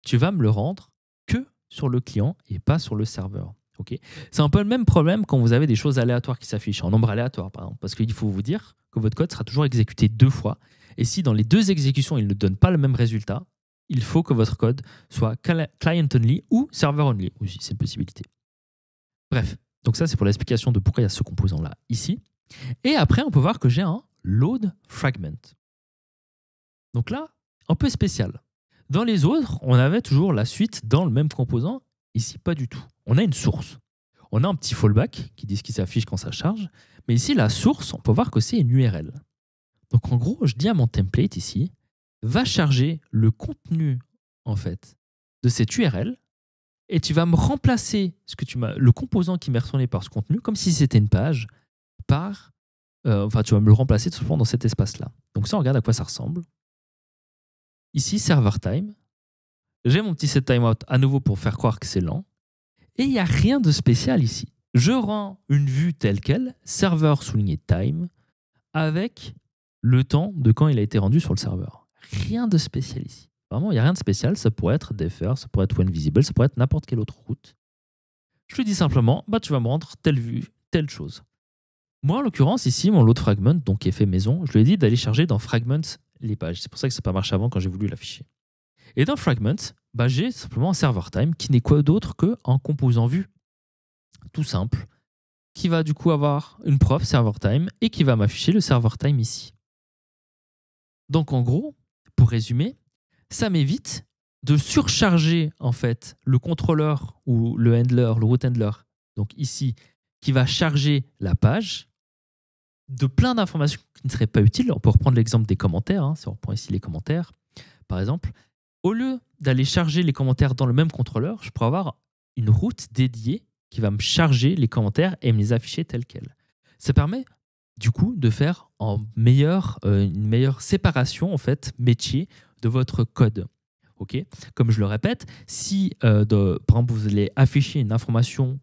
tu vas me le rendre que sur le client et pas sur le serveur. Okay. C'est un peu le même problème quand vous avez des choses aléatoires qui s'affichent en nombre aléatoire, par exemple, parce qu'il faut vous dire que votre code sera toujours exécuté 2 fois. Et si dans les 2 exécutions, il ne donne pas le même résultat, il faut que votre code soit client-only ou server-only, aussi, c'est une possibilité. Bref, donc ça, c'est pour l'explication de pourquoi il y a ce composant-là ici. Et après, on peut voir que j'ai un load fragment. Donc là, un peu spécial. Dans les autres, on avait toujours la suite dans le même composant. Ici, pas du tout. On a une source. On a un petit fallback qui dit ce qui s'affiche quand ça charge. Mais ici, la source, on peut voir que c'est une URL. Donc en gros, je dis à mon template ici, va charger le contenu en fait de cette URL et tu vas me remplacer le composant qui m'est retourné par ce contenu, comme si c'était une page, par tu vas me le remplacer tout simplement dans cet espace-là. Donc ça, on regarde à quoi ça ressemble. Ici, server time. J'ai mon petit set timeout à nouveau pour faire croire que c'est lent. Et il n'y a rien de spécial ici. Je rends une vue telle quelle, serveur souligné time, avec le temps de quand il a été rendu sur le serveur. Rien de spécial ici. Vraiment, il n'y a rien de spécial. Ça pourrait être defer, ça pourrait être when visible, ça pourrait être n'importe quelle autre route. Je lui dis simplement, tu vas me rendre telle vue, telle chose. Moi, en l'occurrence, ici, mon load fragment, donc qui est fait maison, je lui ai dit d'aller charger dans fragments les pages. C'est pour ça que ça n'a pas marché avant quand j'ai voulu l'afficher. Et dans fragments, j'ai simplement un server time qui n'est quoi d'autre qu'un composant vue. Tout simple. Qui va du coup avoir une prof server time et qui va m'afficher le server time ici. Donc en gros, pour résumer, ça m'évite de surcharger en fait le contrôleur ou le handler, le root handler, donc ici, qui va charger la page de plein d'informations qui ne seraient pas utiles. On peut reprendre l'exemple des commentaires, si on reprend ici les commentaires, par exemple. Au lieu d'aller charger les commentaires dans le même contrôleur, je pourrais avoir une route dédiée qui va me charger les commentaires et me les afficher tels quels. Ça permet du coup de faire une meilleure séparation en fait métier de votre code. Okay. Comme je le répète, si par exemple vous allez afficher une information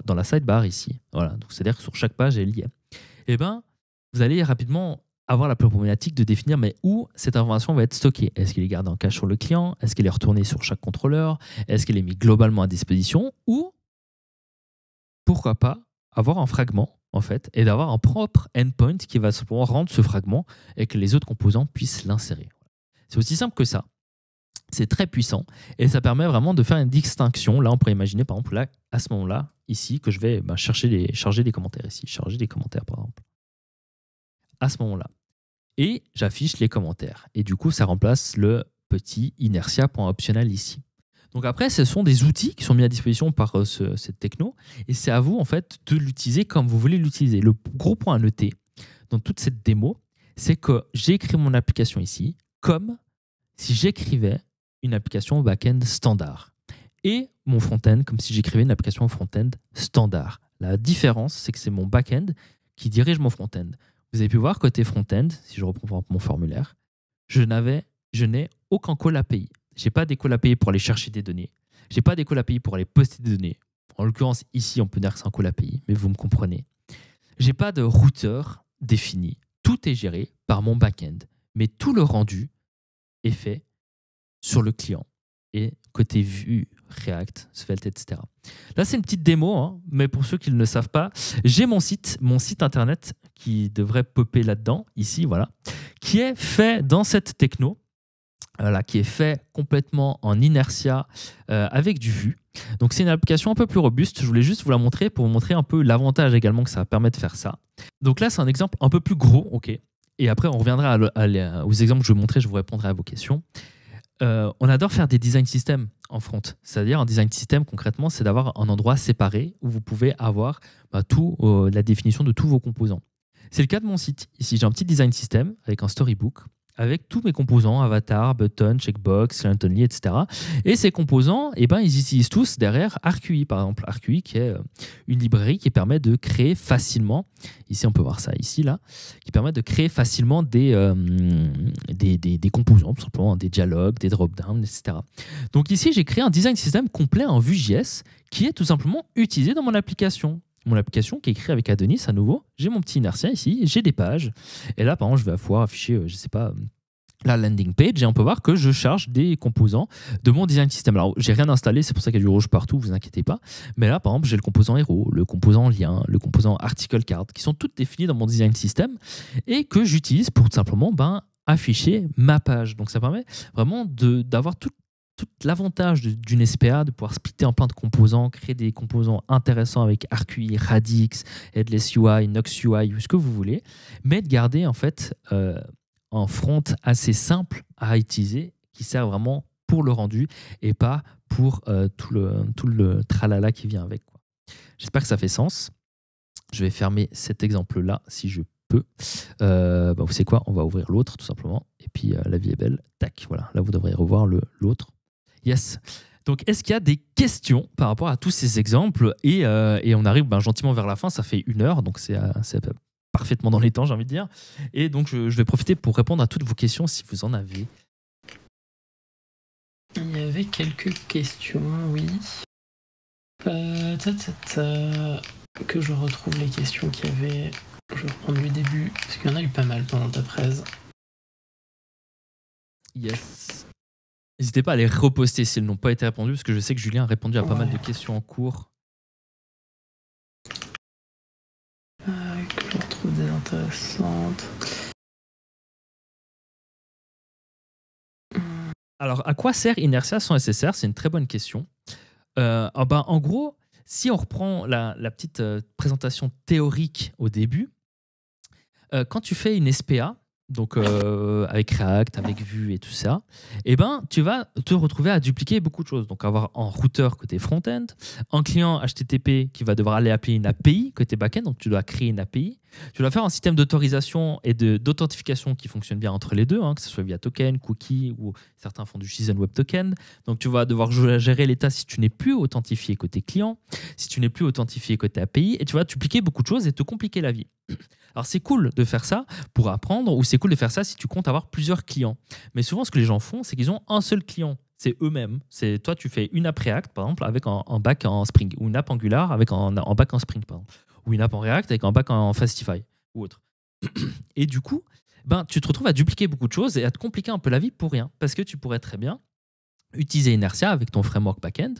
dans la sidebar ici, voilà, donc c'est-à-dire que sur chaque page elle y est, vous allez rapidement avoir la problématique de définir où cette information va être stockée. Est-ce qu'elle est gardée en cache sur le client? Est-ce qu'elle est retournée sur chaque contrôleur? Est-ce qu'elle est mise globalement à disposition? Ou pourquoi pas avoir un fragment en fait et d'avoir un propre endpoint qui va simplement rendre ce fragment et que les autres composants puissent l'insérer. C'est aussi simple que ça. C'est très puissant et ça permet vraiment de faire une distinction. Là, on pourrait imaginer par exemple là, à ce moment-là, ici, que je vais charger des commentaires ici, charger des commentaires par exemple. À ce moment-là. Et j'affiche les commentaires. Et du coup, ça remplace le petit inertia.optional ici. Donc après, ce sont des outils qui sont mis à disposition par cette techno et c'est à vous en fait de l'utiliser comme vous voulez l'utiliser. Le gros point à noter dans toute cette démo, c'est que j'ai écrit mon application ici comme si j'écrivais une application back-end standard et mon front-end comme si j'écrivais une application front-end standard. La différence, c'est que c'est mon back-end qui dirige mon front-end. Vous avez pu voir côté front-end, si je reprends mon formulaire, je n'ai aucun call API. Je n'ai pas des calls API pour aller chercher des données. Je n'ai pas des calls API pour aller poster des données. En l'occurrence, ici, on peut dire que c'est un call API, mais vous me comprenez. Je n'ai pas de routeur défini. Tout est géré par mon back-end. Mais tout le rendu est fait sur le client et côté Vue, React, Svelte, etc. Là, c'est une petite démo, hein, mais pour ceux qui ne le savent pas, j'ai mon site internet qui devrait popper là-dedans, ici, voilà, qui est fait dans cette techno, voilà, qui est fait complètement en inertia avec du Vue. Donc, c'est une application un peu plus robuste. Je voulais juste vous la montrer pour vous montrer un peu l'avantage également que ça permet de faire ça. Donc là, c'est un exemple un peu plus gros, ok. Et après, on reviendra aux exemples que je vais vous montrer, je vous répondrai à vos questions. On adore faire des design systems en front. C'est-à-dire, un design system, concrètement, c'est d'avoir un endroit séparé où vous pouvez avoir la définition de tous vos composants. C'est le cas de mon site. Ici, j'ai un petit design system avec un storybook, avec tous mes composants, avatar, button, checkbox, silent only, etc. Et ces composants, ils utilisent tous derrière ArcUI, par exemple. ArcUI, qui est une librairie qui permet de créer facilement, ici on peut voir ça ici, là, qui permet de créer facilement des composants, tout simplement, des dialogues, des drop-downs, etc. Donc ici, j'ai créé un design system complet en Vue.js qui est tout simplement utilisé dans mon application. Mon application qui est écrite avec Adonis à nouveau. J'ai mon petit inertia ici, j'ai des pages. Et là, par exemple, je vais pouvoir afficher, je sais pas, la landing page et on peut voir que je charge des composants de mon design system. Alors, j'ai rien installé, c'est pour ça qu'il y a du rouge partout, vous inquiétez pas. Mais là, par exemple, j'ai le composant héros, le composant lien, le composant article card qui sont toutes définis dans mon design system et que j'utilise pour tout simplement afficher ma page. Donc, ça permet vraiment d'avoir tout l'avantage d'une SPA, de pouvoir splitter en plein de composants, créer des composants intéressants avec ArcUI, Radix, Headless UI, Nox UI, ou ce que vous voulez, mais de garder en fait un front assez simple à utiliser qui sert vraiment pour le rendu et pas pour tout le tralala qui vient avec, quoi. J'espère que ça fait sens. Je vais fermer cet exemple-là si je peux. Vous savez quoi, on va ouvrir l'autre tout simplement. Et puis la vie est belle. Tac, voilà. Là, vous devrez revoir l'autre. Yes. Donc, est-ce qu'il y a des questions par rapport à tous ces exemples et on arrive gentiment vers la fin. Ça fait 1 heure, donc c'est parfaitement dans les temps, j'ai envie de dire. Et donc, je vais profiter pour répondre à toutes vos questions si vous en avez. Il y avait quelques questions, oui. Que je retrouve les questions qu'il y avait. Je vais reprendre du début, parce qu'il y en a eu pas mal pendant ta presse. Yes. N'hésitez pas à les reposter si elles n'ont pas été répondues, parce que je sais que Julien a répondu à pas mal de questions en cours. Que je retrouve des intéressantes. Alors, à quoi sert Inertia sans SSR? C'est une très bonne question. En gros, si on reprend la petite présentation théorique au début, quand tu fais une SPA, donc avec React, avec Vue et tout ça, tu vas te retrouver à dupliquer beaucoup de choses. Donc avoir un routeur côté front-end, un client HTTP qui va devoir aller appeler une API côté back-end, donc tu dois créer une API. Tu dois faire un système d'autorisation et d'authentification qui fonctionne bien entre les deux, que ce soit via token, cookie ou certains font du JSON Web Token. Donc tu vas devoir gérer l'état si tu n'es plus authentifié côté client, si tu n'es plus authentifié côté API, et tu vas dupliquer beaucoup de choses et te compliquer la vie. Alors c'est cool de faire ça pour apprendre, ou c'est cool de faire ça si tu comptes avoir plusieurs clients. Mais souvent ce que les gens font, c'est qu'ils ont un seul client. C'est eux-mêmes. C'est toi, tu fais une app React, par exemple, avec un back en Spring, ou une app Angular avec un back en Spring, par exemple, ou une app en React avec un back en Fastify, ou autre. Et du coup, tu te retrouves à dupliquer beaucoup de choses et à te compliquer un peu la vie pour rien, parce que tu pourrais très bien utiliser Inertia avec ton framework back-end,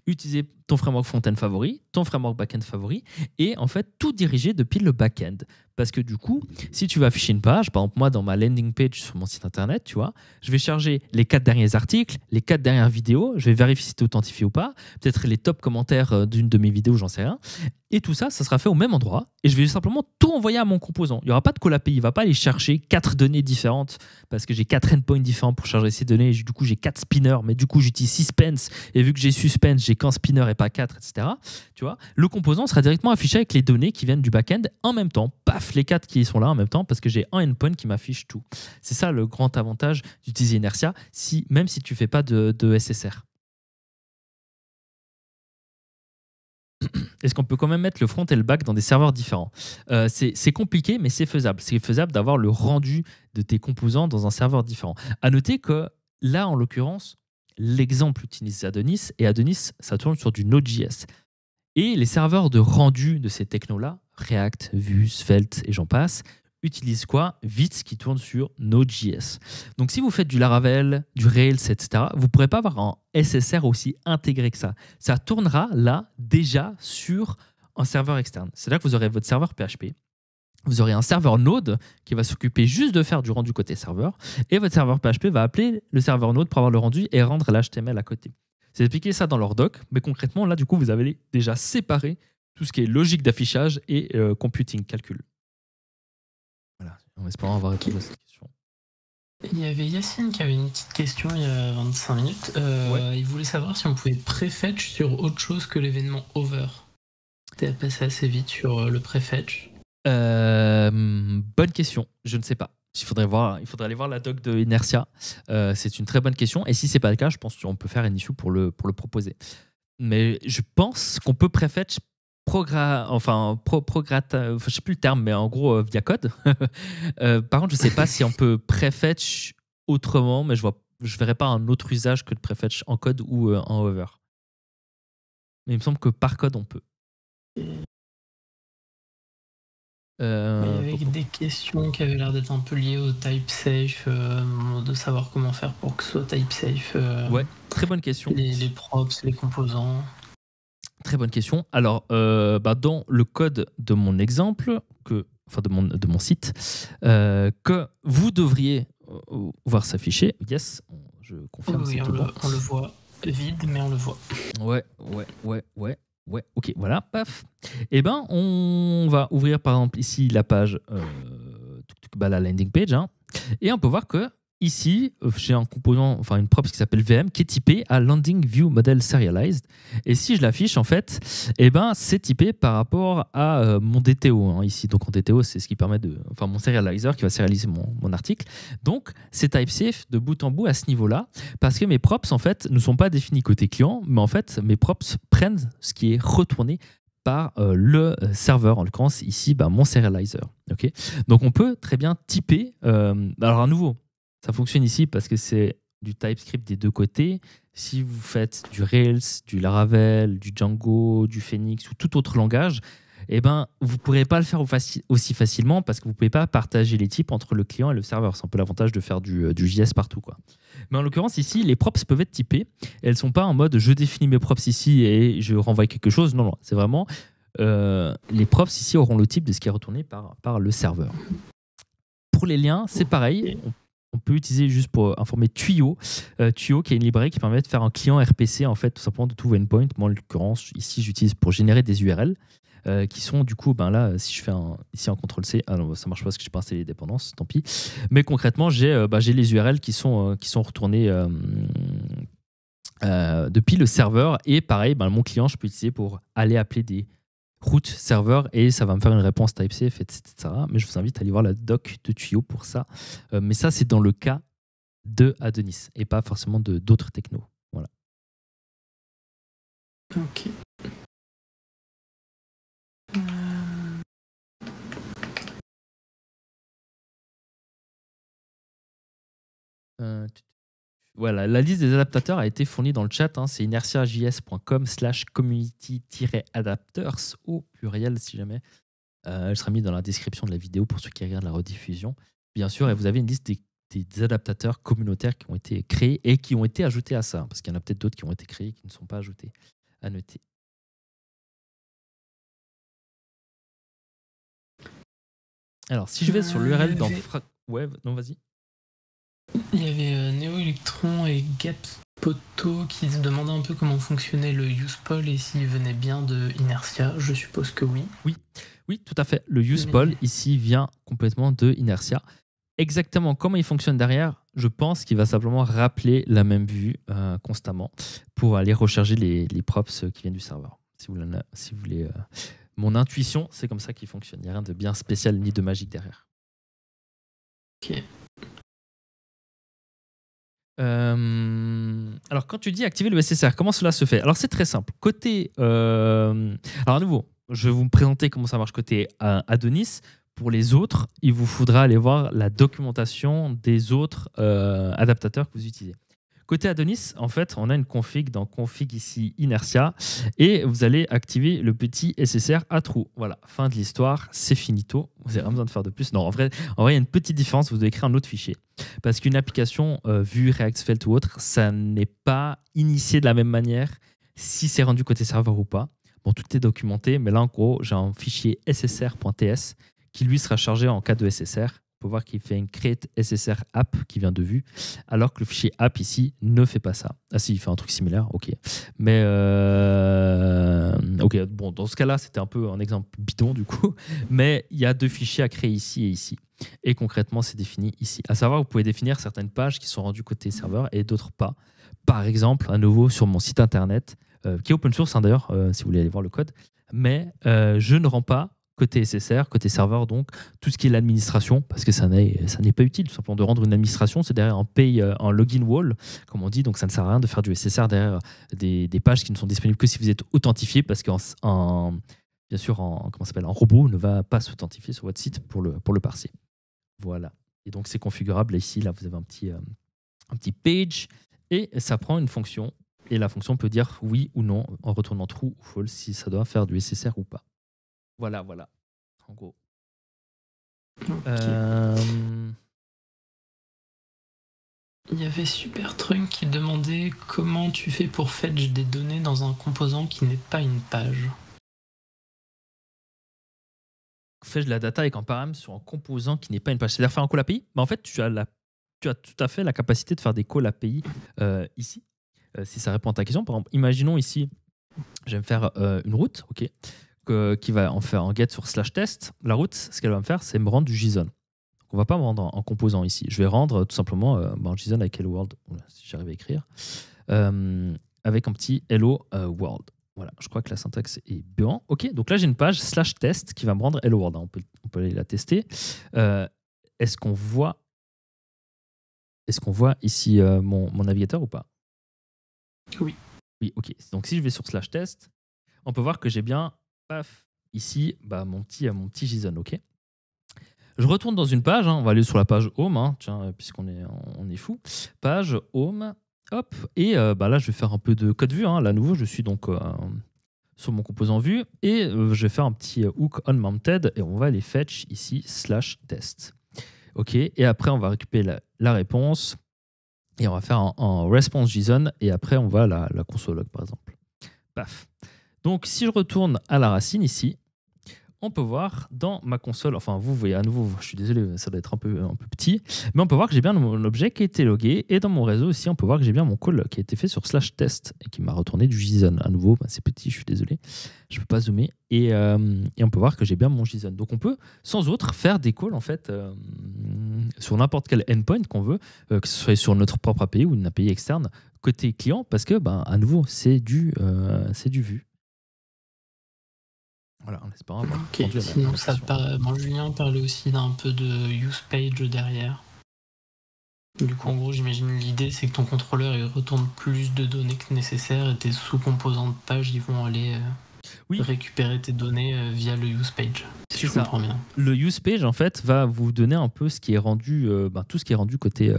utiliser ton framework front-end favori, ton framework back-end favori, et en fait tout diriger depuis le back-end. Parce que du coup, si tu vas afficher une page, par exemple moi dans ma landing page sur mon site internet, tu vois, je vais charger les 4 derniers articles, les 4 dernières vidéos, je vais vérifier si tu es authentifié ou pas, peut-être les top commentaires d'une de mes vidéos, j'en sais rien. Et tout ça, ça sera fait au même endroit et je vais simplement tout envoyer à mon composant. Il n'y aura pas de call API, il ne va pas aller chercher 4 données différentes parce que j'ai 4 endpoints différents pour charger ces données. Du coup, j'ai 4 spinners, mais du coup, j'utilise Suspense et vu que j'ai Suspense, j'ai qu'un spinner et pas 4, etc. Tu vois, le composant sera directement affiché avec les données qui viennent du back-end en même temps. Paf, les 4 qui sont là en même temps parce que j'ai un endpoint qui m'affiche tout. C'est ça le grand avantage d'utiliser Inertia, même si tu ne fais pas de SSR. Est-ce qu'on peut quand même mettre le front et le back dans des serveurs différents? C'est compliqué, mais c'est faisable. C'est faisable d'avoir le rendu de tes composants dans un serveur différent. À noter que là, en l'occurrence, l'exemple utilise Adonis, et Adonis, ça tourne sur du Node.js. Et les serveurs de rendu de ces technos-là, React, Vue, Svelte et j'en passe, utilise quoi? Vite, qui tourne sur Node.js. Donc, si vous faites du Laravel, du Rails, etc., vous ne pourrez pas avoir un SSR aussi intégré que ça. Ça tournera là déjà sur un serveur externe. C'est là que vous aurez votre serveur PHP. Vous aurez un serveur Node qui va s'occuper juste de faire du rendu côté serveur. Et votre serveur PHP va appeler le serveur Node pour avoir le rendu et rendre l'HTML à côté. C'est expliqué ça dans leur doc, mais concrètement, là, du coup, vous avez déjà séparé tout ce qui est logique d'affichage et computing, calcul. Voilà, en espérant avoir répondu à cette question. Il y avait Yacine qui avait une petite question il y a 25 minutes. Il voulait savoir si on pouvait prefetch sur autre chose que l'événement over. T'es passé assez vite sur le prefetch. Bonne question, je ne sais pas. Il faudrait aller voir la doc de Inertia. C'est une très bonne question. Et si c'est pas le cas, je pense qu'on peut faire une issue pour le proposer. Mais je pense qu'on peut prefetch je sais plus le terme, mais en gros via code. Par contre, je sais pas si on peut prefetch autrement, mais je verrais pas un autre usage que de prefetch en code ou en hover. Mais il me semble que par code on peut. Il y avait des questions qui avaient l'air d'être un peu liées au type safe, de savoir comment faire pour que ce soit type safe. Ouais, très bonne question. Les props, les composants. Très bonne question. Alors, dans le code de mon exemple, de mon site, que vous devriez voir s'afficher. Yes, je confirme. Oui, on le voit vide, mais on le voit. Ouais. Ok, voilà, paf. Eh ben, on va ouvrir par exemple ici la page, la landing page, hein, et on peut voir que ici, j'ai un composant, enfin une props qui s'appelle VM, qui est typé à Landing View Model Serialized. Et si je l'affiche, en fait, eh ben, c'est typé par rapport à mon DTO, hein, ici. Donc en DTO, c'est ce qui permet mon serializer qui va serialiser mon article. Donc c'est type safe de bout en bout à ce niveau-là, parce que mes props, en fait, ne sont pas définis côté client, mais en fait, mes props prennent ce qui est retourné par le serveur, en l'occurrence ici mon serializer. Okay, donc on peut très bien typer, alors à nouveau, ça fonctionne ici parce que c'est du TypeScript des deux côtés. Si vous faites du Rails, du Laravel, du Django, du Phoenix ou tout autre langage, eh ben, vous ne pourrez pas le faire aussi facilement parce que vous ne pouvez pas partager les types entre le client et le serveur. C'est un peu l'avantage de faire du JS partout, quoi. Mais en l'occurrence, ici, les props peuvent être typées. Elles ne sont pas en mode je définis mes props ici et je renvoie quelque chose. Non, c'est vraiment les props ici auront le type de ce qui est retourné par le serveur. Pour les liens, c'est pareil. On peut utiliser juste pour informer Tuyo. Tuyo, qui est une librairie qui permet de faire un client RPC, en fait, tout simplement de tout endpoint. Moi, en l'occurrence, ici, j'utilise pour générer des URL qui sont, du coup, là, si je fais un CTRL-C, ah non, ça marche pas parce que je n'ai pas installé les dépendances, tant pis. Mais concrètement, j'ai les URL qui sont retournés depuis le serveur. Et pareil, mon client, je peux utiliser pour aller appeler des route serveur et ça va me faire une réponse type safe, etc. Mais je vous invite à aller voir la doc de Tuyo pour ça. Mais ça, c'est dans le cas de Adonis et pas forcément d'autres technos. Voilà. Ok. Voilà, la liste des adaptateurs a été fournie dans le chat. Hein, c'est inertiajs.com/community-adapters au pluriel si jamais. Elle sera mise dans la description de la vidéo pour ceux qui regardent la rediffusion. Bien sûr, et vous avez une liste des adaptateurs communautaires qui ont été créés et qui ont été ajoutés à ça. Parce qu'il y en a peut-être d'autres qui ont été créés et qui ne sont pas ajoutés. À noter. Alors, si je vais sur l'URL dans Web, non, vas-y. Il y avait Neo Electron et Gappoto qui se demandaient un peu comment fonctionnait le UsePoll et s'il venait bien de Inertia. Je suppose que oui. Oui, tout à fait. Le UsePoll ici vient complètement de Inertia. Exactement comment il fonctionne derrière, je pense qu'il va simplement rappeler la même vue constamment pour aller recharger les props qui viennent du serveur. Si vous voulez, mon intuition, c'est comme ça qu'il fonctionne. Il n'y a rien de bien spécial ni de magique derrière. Ok. Alors, quand tu dis activer le SSR, comment cela se fait? Alors, c'est très simple. Côté. Alors, à nouveau, je vais vous présenter comment ça marche côté Adonis. Pour les autres, il vous faudra aller voir la documentation des autres adaptateurs que vous utilisez. Côté Adonis, en fait, on a une config dans config ici Inertia et vous allez activer le petit SSR à true. Voilà, fin de l'histoire, c'est finito. Vous n'avez rien besoin de faire de plus. Non, en vrai, il y a une petite différence. Vous devez créer un autre fichier parce qu'une application Vue, React, Svelte ou autre, ça n'est pas initié de la même manière si c'est rendu côté serveur ou pas. Bon, tout est documenté, mais là, en gros, j'ai un fichier ssr.ts qui lui sera chargé en cas de SSR. On peut voir qu'il fait une create SSR app qui vient de Vue, alors que le fichier app ici ne fait pas ça. Ah si, il fait un truc similaire, ok. Mais ok, bon, dans ce cas-là, c'était un peu un exemple bidon du coup, mais il y a deux fichiers à créer ici et ici. Et concrètement, c'est défini ici. À savoir, vous pouvez définir certaines pages qui sont rendues côté serveur et d'autres pas. Par exemple, à nouveau sur mon site internet, qui est open source d'ailleurs, si vous voulez aller voir le code, mais je ne rends pas côté SSR, côté serveur, donc tout ce qui est l'administration, parce que ça n'est pas utile, tout simplement de rendre une administration, c'est derrière un login wall, comme on dit, donc ça ne sert à rien de faire du SSR derrière des pages qui ne sont disponibles que si vous êtes authentifié, parce bien sûr, un robot ne va pas s'authentifier sur votre site pour le parser. Voilà. Et donc c'est configurable. Ici, là, vous avez un petit page, et ça prend une fonction, et la fonction peut dire oui ou non, en retournant true ou false, si ça doit faire du SSR ou pas. Voilà, en gros. Okay. Il y avait Supertrunk qui demandait comment tu fais pour fetch des données dans un composant qui n'est pas une page. Fetch de la data avec un param sur un composant qui n'est pas une page. C'est-à-dire faire un call API. En fait, tu as tout à fait la capacité de faire des calls API ici. Si ça répond à ta question, par exemple, imaginons ici, je vais me faire une route, ok, qui va en faire un get sur /test. La route, ce qu'elle va me faire, c'est me rendre du JSON. On ne va pas me rendre en composant ici. Je vais rendre tout simplement un JSON avec Hello World, si j'arrive à écrire, avec un petit Hello World. Voilà, je crois que la syntaxe est bien. Ok, donc là j'ai une page /test qui va me rendre Hello World. On peut aller la tester. Est-ce qu'on voit ici mon navigateur ou pas? Oui. Oui, ok. Donc si je vais sur /test, on peut voir que j'ai bien, paf, ici, mon petit JSON, ok. Je retourne dans une page, hein, on va aller sur la page home, hein, tiens, puisqu'on est fou. Page home, hop, et là je vais faire un peu de code vue. Hein. Là, à nouveau, je suis donc sur mon composant vue, et je vais faire un petit hook onMounted, et on va aller fetch ici /test. Ok, et après on va récupérer la réponse, et on va faire un response JSON, et après on va à la console log, par exemple. Paf. Donc si je retourne à la racine ici, on peut voir dans ma console, enfin vous voyez à nouveau, je suis désolé, ça doit être un peu petit, mais on peut voir que j'ai bien mon objet qui a été logué, et dans mon réseau aussi, on peut voir que j'ai bien mon call qui a été fait sur /test et qui m'a retourné du JSON. À nouveau, c'est petit, je suis désolé, je ne peux pas zoomer, et on peut voir que j'ai bien mon JSON. Donc on peut, sans autre, faire des calls en fait sur n'importe quel endpoint qu'on veut, que ce soit sur notre propre API ou une API externe, côté client, parce que, à nouveau, c'est du Vue. Voilà, en espérant avoir répondu à la question. Julien parlait aussi d'un peu de use page derrière. Du coup, en gros, j'imagine l'idée, c'est que ton contrôleur il retourne plus de données que nécessaire, et tes sous-composants de page, ils vont aller récupérer tes données via le use page. Si je comprends bien. Le use page, en fait, va vous donner un peu ce qui est rendu, tout ce qui est rendu côté.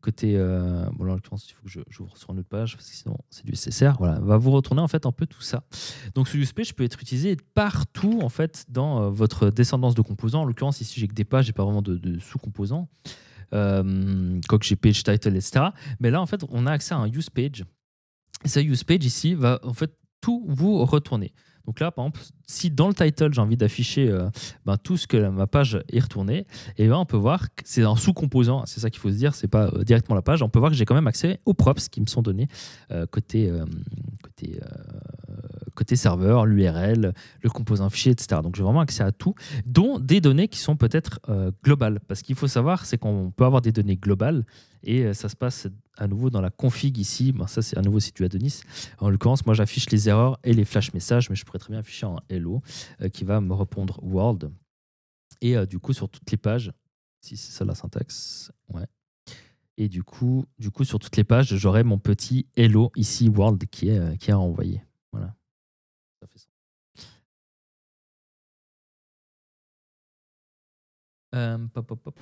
Bon, là, en l'occurrence, il faut que j'ouvre sur une autre page parce que sinon c'est du SSR. Voilà, va vous retourner en fait un peu tout ça. Donc ce use page peut être utilisé partout en fait dans votre descendance de composants. En l'occurrence, ici j'ai que des pages, j'ai pas vraiment de sous-composants. Quoique j'ai page title, etc. Mais là en fait, on a accès à un use page. Et ce use page ici va en fait tout vous retourner. Donc là, par exemple, si dans le title, j'ai envie d'afficher tout ce que ma page est retournée, et on peut voir que c'est un sous-composant, c'est ça qu'il faut se dire, c'est pas directement la page. On peut voir que j'ai quand même accès aux props qui me sont donnés côté serveur, l'URL, le composant fichier, etc. Donc j'ai vraiment accès à tout, dont des données qui sont peut-être globales. Parce qu'il faut savoir, c'est qu'on peut avoir des données globales, et ça se passe à nouveau dans la config ici. Ça, c'est à nouveau c'est du Adonis. En l'occurrence, moi, j'affiche les erreurs et les flash messages, mais je pourrais très bien afficher un hello qui va me répondre world. Et du coup, sur toutes les pages, si c'est ça la syntaxe, ouais. Et du coup, sur toutes les pages, j'aurai mon petit hello ici world qui est envoyé. Voilà. Ça fait ça. Pop.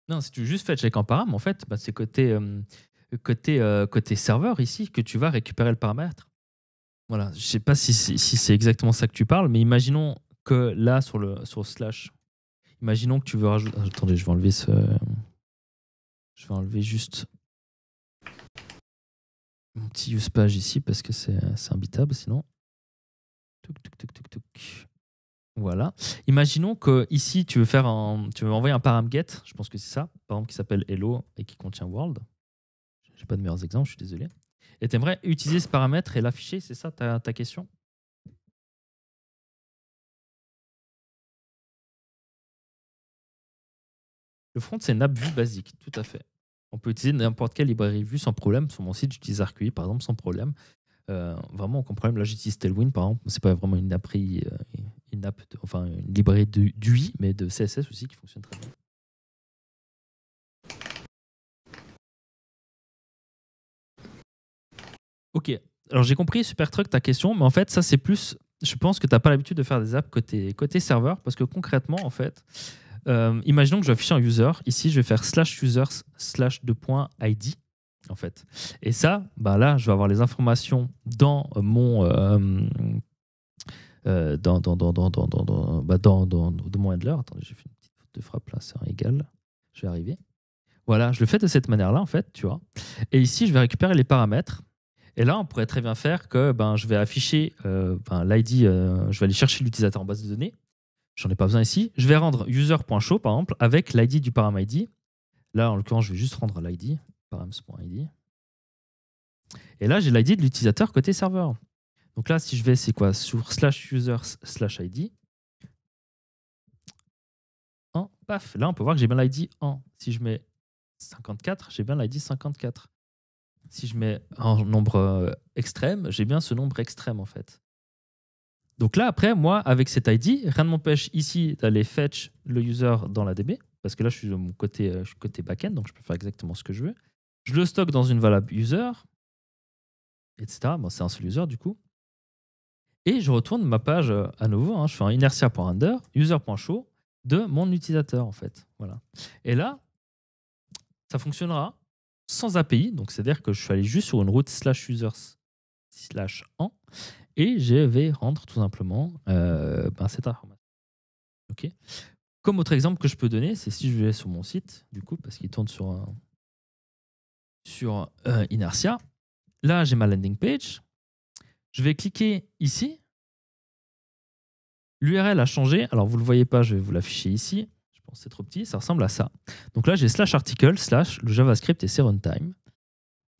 Non, si tu veux juste fetch avec un param, en fait, bah, c'est côté serveur ici que tu vas récupérer le paramètre. Voilà, je sais pas si c'est exactement ça que tu parles, mais imaginons que là, sur slash, imaginons que tu veux rajouter. Attendez, je vais enlever ce. Je vais enlever juste mon petit use page ici parce que c'est imbitable sinon. Touc, touc, touc, touc, touc. Voilà. Imaginons que ici tu veux envoyer un param get, je pense que c'est ça, par exemple qui s'appelle hello et qui contient world. J'ai pas de meilleurs exemples, je suis désolé. Et tu aimerais utiliser ce paramètre et l'afficher, c'est ça ta question? Le front, c'est une app vue basique, tout à fait. On peut utiliser n'importe quelle librairie vue sans problème. Sur mon site, j'utilise ArcUI, par exemple, sans problème. Vraiment, aucun problème. Là, j'utilise Tailwind, par exemple. C'est pas vraiment une une librairie d'UI, mais de CSS aussi qui fonctionne très bien. Ok. Alors, j'ai compris, Supertruck, ta question, mais en fait, ça, c'est plus. Je pense que tu n'as pas l'habitude de faire des apps côté serveur, parce que concrètement, en fait, imaginons que je vais afficher un user. Ici, je vais faire /users/2.id. En fait. Et ça, bah là, je vais avoir les informations dans mon dans mon handler. Attendez, j'ai fait une petite faute de frappe là, c'est un égal. Je vais arriver. Voilà, je le fais de cette manière-là, en fait, tu vois. Et ici, je vais récupérer les paramètres. Et là, on pourrait très bien faire que je vais afficher l'ID, je vais aller chercher l'utilisateur en base de données. J'en ai pas besoin ici. Je vais rendre user.show, par exemple, avec l'ID du param ID. Là, en l'occurrence, je vais juste rendre l'ID, params.id. Et là, j'ai l'ID de l'utilisateur côté serveur. Donc là, si je vais, c'est quoi? Sur /users/id. Paf, là, on peut voir que j'ai bien l'ID 1. Si je mets 54, j'ai bien l'ID 54. Si je mets un nombre extrême, j'ai bien ce nombre extrême, en fait. Donc là, après, moi, avec cet ID, rien ne m'empêche ici d'aller fetch le user dans la DB, parce que là, je suis de mon côté, back-end, donc je peux faire exactement ce que je veux. Je le stocke dans une variable user, etc. Bon, c'est un seul user, du coup. Et je retourne ma page à nouveau. Hein, je fais un inertia.render, user.show de mon utilisateur, en fait. Voilà. Et là, ça fonctionnera sans API. Donc, c'est-à-dire que je suis allé juste sur une route /users/en et je vais rendre tout simplement cette information. OK. Comme autre exemple que je peux donner, c'est si je vais sur mon site, du coup, parce qu'il tourne sur Inertia. Là, j'ai ma landing page. Je vais cliquer ici. L'URL a changé. Alors, vous ne le voyez pas, je vais vous l'afficher ici. Je pense que c'est trop petit. Ça ressemble à ça. Donc là, j'ai /article/ le JavaScript et c'est runtime.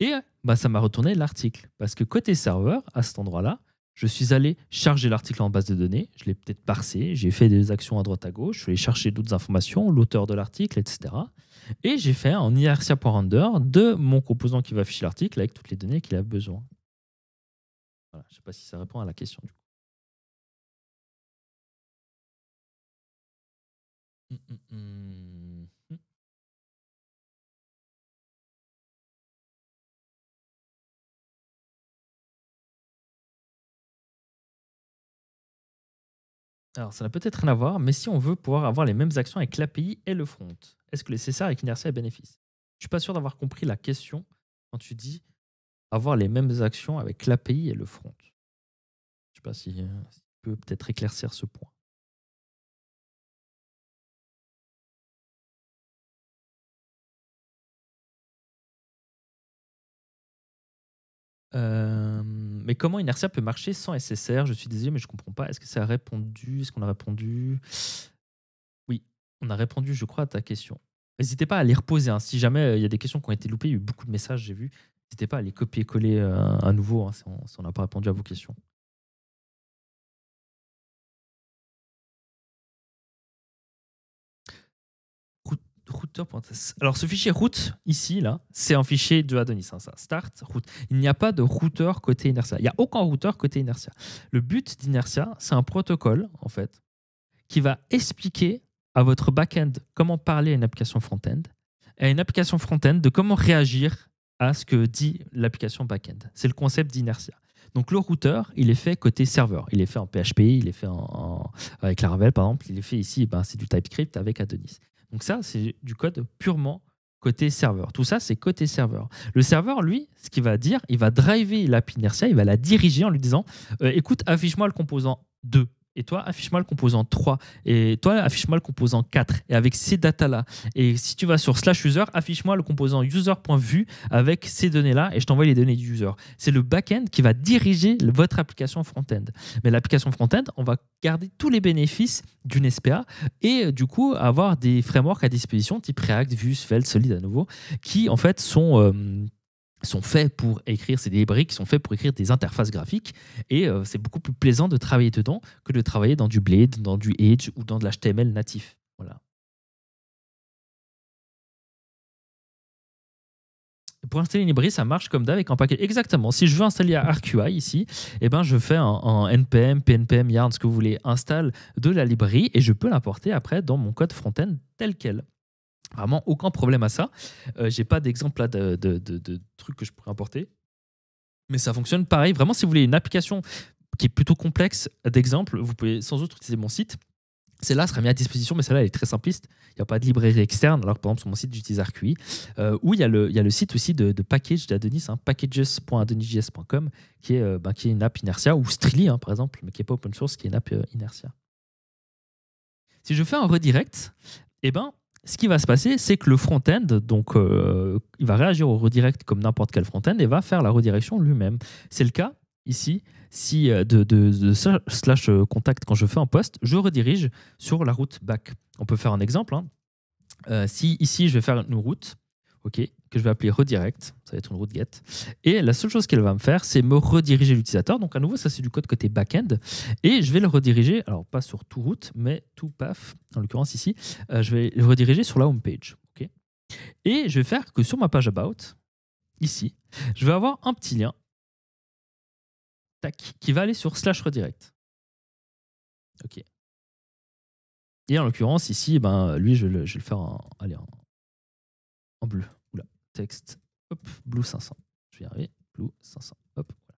Et ça m'a retourné l'article. Parce que côté serveur, à cet endroit-là, je suis allé charger l'article en base de données. Je l'ai peut-être parsé. J'ai fait des actions à droite à gauche. Je suis allé chercher d'autres informations, l'auteur de l'article, etc. Et j'ai fait un inertia.render de mon composant qui va afficher l'article avec toutes les données qu'il a besoin. Voilà, je ne sais pas si ça répond à la question du coup. Alors, ça n'a peut-être rien à voir, mais si on veut pouvoir avoir les mêmes actions avec l'API et le front, est-ce que le CSR avec Inertia est bénéfice? Je suis pas sûr d'avoir compris la question quand tu dis avoir les mêmes actions avec l'API et le front. Je sais pas si tu peux peut-être éclaircir ce point. Mais comment Inertia peut marcher sans SSR? Je suis désolé, mais je comprends pas. Est-ce que ça a répondu? Est-ce qu'on a répondu? Oui, on a répondu, je crois, à ta question. N'hésitez pas à les reposer. Hein. Si jamais il y a des questions qui ont été loupées, il y a eu beaucoup de messages, j'ai vu. N'hésitez pas à les copier-coller à nouveau hein, si on n'a pas répondu à vos questions. Routeur. Alors, ce fichier route, ici, là, c'est un fichier de Adonis. Hein, ça. Start, route. Il n'y a pas de routeur côté Inertia. Il n'y a aucun routeur côté Inertia. Le but d'Inertia, c'est un protocole, en fait, qui va expliquer à votre back-end comment parler à une application front-end, et à une application front-end de comment réagir à ce que dit l'application back-end. C'est le concept d'Inertia. Donc, le routeur, il est fait côté serveur. Il est fait en PHP, il est fait avec Laravel, par exemple. Il est fait ici, c'est du TypeScript avec Adonis. Donc ça, c'est du code purement côté serveur. Tout ça, c'est côté serveur. Le serveur, lui, ce qu'il va dire, il va driver l'API Inertia, il va la diriger en lui disant écoute, affiche-moi le composant 2. Et toi, affiche-moi le composant 3. Et toi, affiche-moi le composant 4. Et avec ces datas-là. Et si tu vas sur /user, affiche-moi le composant user.vue avec ces données-là et je t'envoie les données du user. C'est le back-end qui va diriger votre application front-end. Mais l'application front-end, on va garder tous les bénéfices d'une SPA et du coup avoir des frameworks à disposition type React, Vue, Svelte, Solid à nouveau, qui en fait sont faits pour écrire, c'est des briques qui sont faits pour écrire des interfaces graphiques et c'est beaucoup plus plaisant de travailler dedans que de travailler dans du Blade, dans du Edge ou dans de l'HTML natif. Voilà. Pour installer une librairie, ça marche comme d'hab avec un paquet. Exactement. Si je veux installer ArcUI ici, eh ben, je fais un npm, pnpm, yarn, ce que vous voulez, installe de la librairie et je peux l'importer après dans mon code front-end tel quel. Vraiment aucun problème à ça. J'ai pas d'exemple là de trucs que je pourrais importer. Mais ça fonctionne pareil. Vraiment, si vous voulez une application qui est plutôt complexe d'exemple, vous pouvez sans doute utiliser mon site. Celle-là sera mise à disposition, mais celle-là elle est très simpliste. Il n'y a pas de librairie externe, alors que par exemple sur mon site j'utilise ArcUI. Où il y a le site aussi de package d'Adonis, packages.adonisjs.com, qui est une app Inertia, ou Strili par exemple, mais qui n'est pas open source, qui est une app Inertia. Si je fais un redirect, eh ben, ce qui va se passer, c'est que le front-end, donc, il va réagir au redirect comme n'importe quel front-end et va faire la redirection lui-même. C'est le cas ici, si de /contact, quand je fais un post, je redirige sur la route back. On peut faire un exemple. Si ici, je vais faire une route, que je vais appeler redirect, ça va être une route get, et la seule chose qu'elle va me faire, c'est me rediriger l'utilisateur. Donc à nouveau, ça c'est du code côté back-end, et je vais le rediriger, alors pas sur tout route, mais tout path, en l'occurrence ici, je vais le rediriger sur la home page. Et je vais faire que sur ma page about, ici, je vais avoir un petit lien qui va aller sur /redirect. Et en l'occurrence, ici, lui, je vais le faire en bleu. Oula, texte, hop, blue 500. Je vais y arriver, blue 500. Hop, voilà.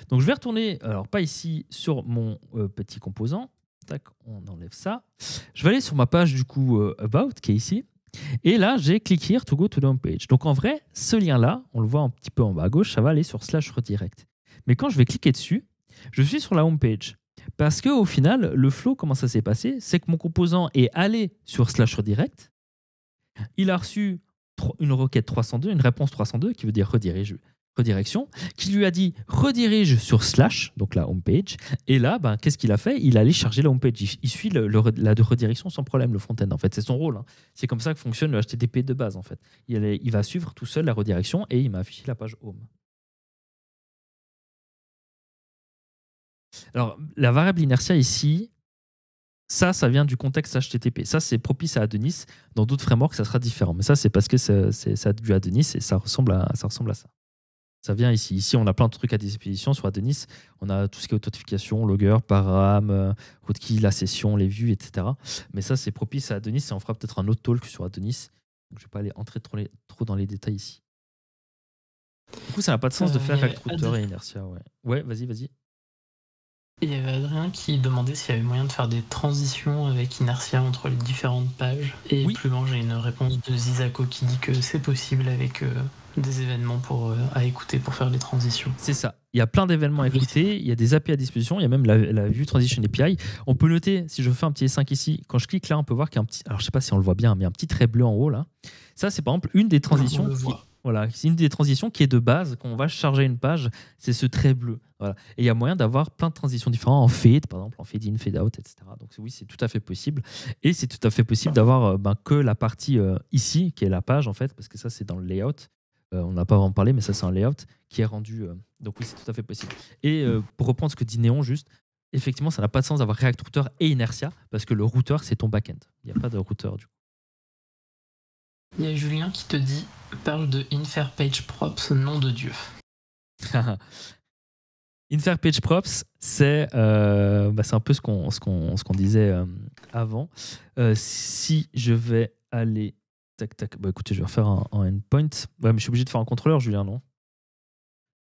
Donc je vais retourner, alors pas ici, sur mon petit composant. Tac, on enlève ça. Je vais aller sur ma page du coup about qui est ici. Et là, j'ai click here to go to the home page. Donc en vrai, ce lien-là, on le voit un petit peu en bas à gauche, ça va aller sur /redirect. Mais quand je vais cliquer dessus, je suis sur la home page. Parce qu'au final, le flow, comment ça s'est passé, c'est que mon composant est allé sur /redirect. Il a reçu une requête 302, une réponse 302, qui veut dire redirection, qui lui a dit redirige sur /, donc la home page. Et là, qu'est-ce qu'il a fait? Il allait charger la home page. Il suit la redirection sans problème, le front-end. En fait, c'est son rôle. C'est comme ça que fonctionne le HTTP de base. En fait, il va suivre tout seul la redirection et il m'a affiché la page home. Alors, la variable inertia ici, ça vient du contexte HTTP. Ça, c'est propice à Adonis. Dans d'autres frameworks, ça sera différent. Mais ça, c'est parce que c'est du Adonis et ça ressemble à ça. Ça vient ici. Ici, on a plein de trucs à disposition sur Adonis. On a tout ce qui est authentification, logger, param, rootkey, la session, les vues, etc. Mais ça, c'est propice à Adonis et on fera peut-être un autre talk sur Adonis. Donc, je ne vais pas aller entrer trop dans les détails ici. Du coup, ça n'a pas de sens de faire React Router et Inertia. Ouais, vas-y. Il y avait Adrien qui demandait s'il y avait moyen de faire des transitions avec Inertia entre les différentes pages. Et plus loin, j'ai une réponse de Zizako qui dit que c'est possible avec des événements à écouter pour faire les transitions. C'est ça. Il y a plein d'événements à écouter, il y a des API à disposition, il y a même la Vue Transition API. On peut noter, si je fais un petit S5 ici, quand je clique là, on peut voir qu'il y a un petit, alors je ne sais pas si on le voit bien, mais un petit trait bleu en haut là. Ça, c'est par exemple une des transitions. C'est une des transitions qui est de base. Quand on va charger une page, c'est ce trait bleu. Voilà. Et il y a moyen d'avoir plein de transitions différentes en fade, par exemple, en fade in, fade out, etc. Donc oui, c'est tout à fait possible. Et c'est tout à fait possible d'avoir que la partie ici, qui est la page, en fait, parce que ça, c'est dans le layout. On n'a pas vraiment parlé, mais ça, c'est un layout qui est rendu. Donc oui, c'est tout à fait possible. Et pour reprendre ce que dit Néon, juste, effectivement, ça n'a pas de sens d'avoir React Router et Inertia, parce que le router, c'est ton back-end. Il n'y a pas de router, du coup. Il y a Julien qui te dit, parle de Infer Page Props, nom de Dieu. Infer Page Props, c'est un peu ce qu'on disait avant. Si je vais aller... Tac. Écoutez, je vais refaire un endpoint. Ouais, mais je suis obligé de faire un contrôleur, Julien, non?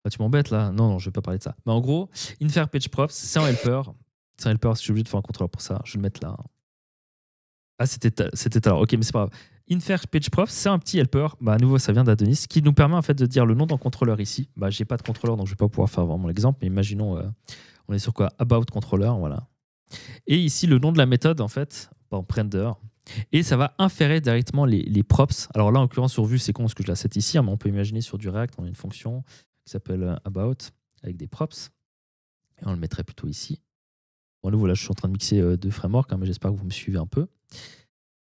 Tu m'embêtes, là? Non, je vais pas parler de ça. Mais en gros, Infer Page Props, c'est un helper. C'est un helper, je suis obligé de faire un contrôleur pour ça. Je vais le mettre là. Ah, c'était alors. Ok, mais c'est pas grave. Infer Page Prof, c'est un petit helper. Bah, à nouveau, ça vient d'Adonis, qui nous permet en fait de dire le nom d'un contrôleur ici. Bah, j'ai pas de contrôleur, donc je vais pas pouvoir faire vraiment l'exemple. Mais imaginons, on est sur quoi? About controller, voilà. Et ici, le nom de la méthode, en fait, en render. Et ça va inférer directement les props. Alors là, en l'occurrence, sur Vue, c'est con parce que je la set ici, hein, mais on peut imaginer sur du React, on a une fonction qui s'appelle about avec des props. Et on le mettrait plutôt ici. Bon, nous, voilà, je suis en train de mixer deux frameworks, hein, mais j'espère que vous me suivez un peu.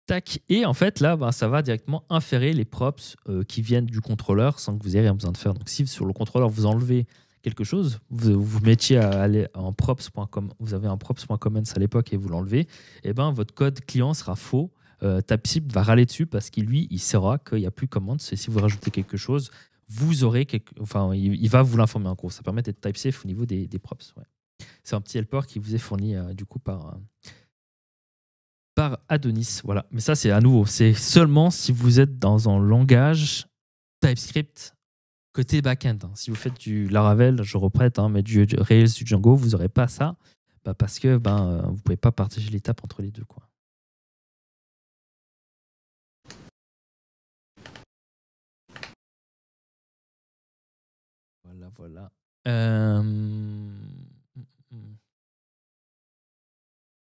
Tac. Et en fait, là, ça va directement inférer les props qui viennent du contrôleur sans que vous ayez rien besoin de faire. Donc, si sur le contrôleur, vous enlevez quelque chose, vous mettiez à aller en props.com, vous avez un props.comments à l'époque et vous l'enlevez, et ben votre code client sera faux. TypeScript va râler dessus parce qu'il lui, il saura qu'il n'y a plus comments. Et si vous rajoutez quelque chose, vous aurez il va vous l'informer en gros. Ça permet d'être type safe au niveau des props. Ouais. C'est un petit helper qui vous est fourni du coup par Adonis. Voilà. Mais ça, c'est à nouveau. C'est seulement si vous êtes dans un langage TypeScript côté back-end. Hein. Si vous faites du Laravel, je reprête, hein, mais du Rails, du Django, vous n'aurez pas ça parce que vous ne pouvez pas partager l'étape entre les deux. Quoi. Voilà.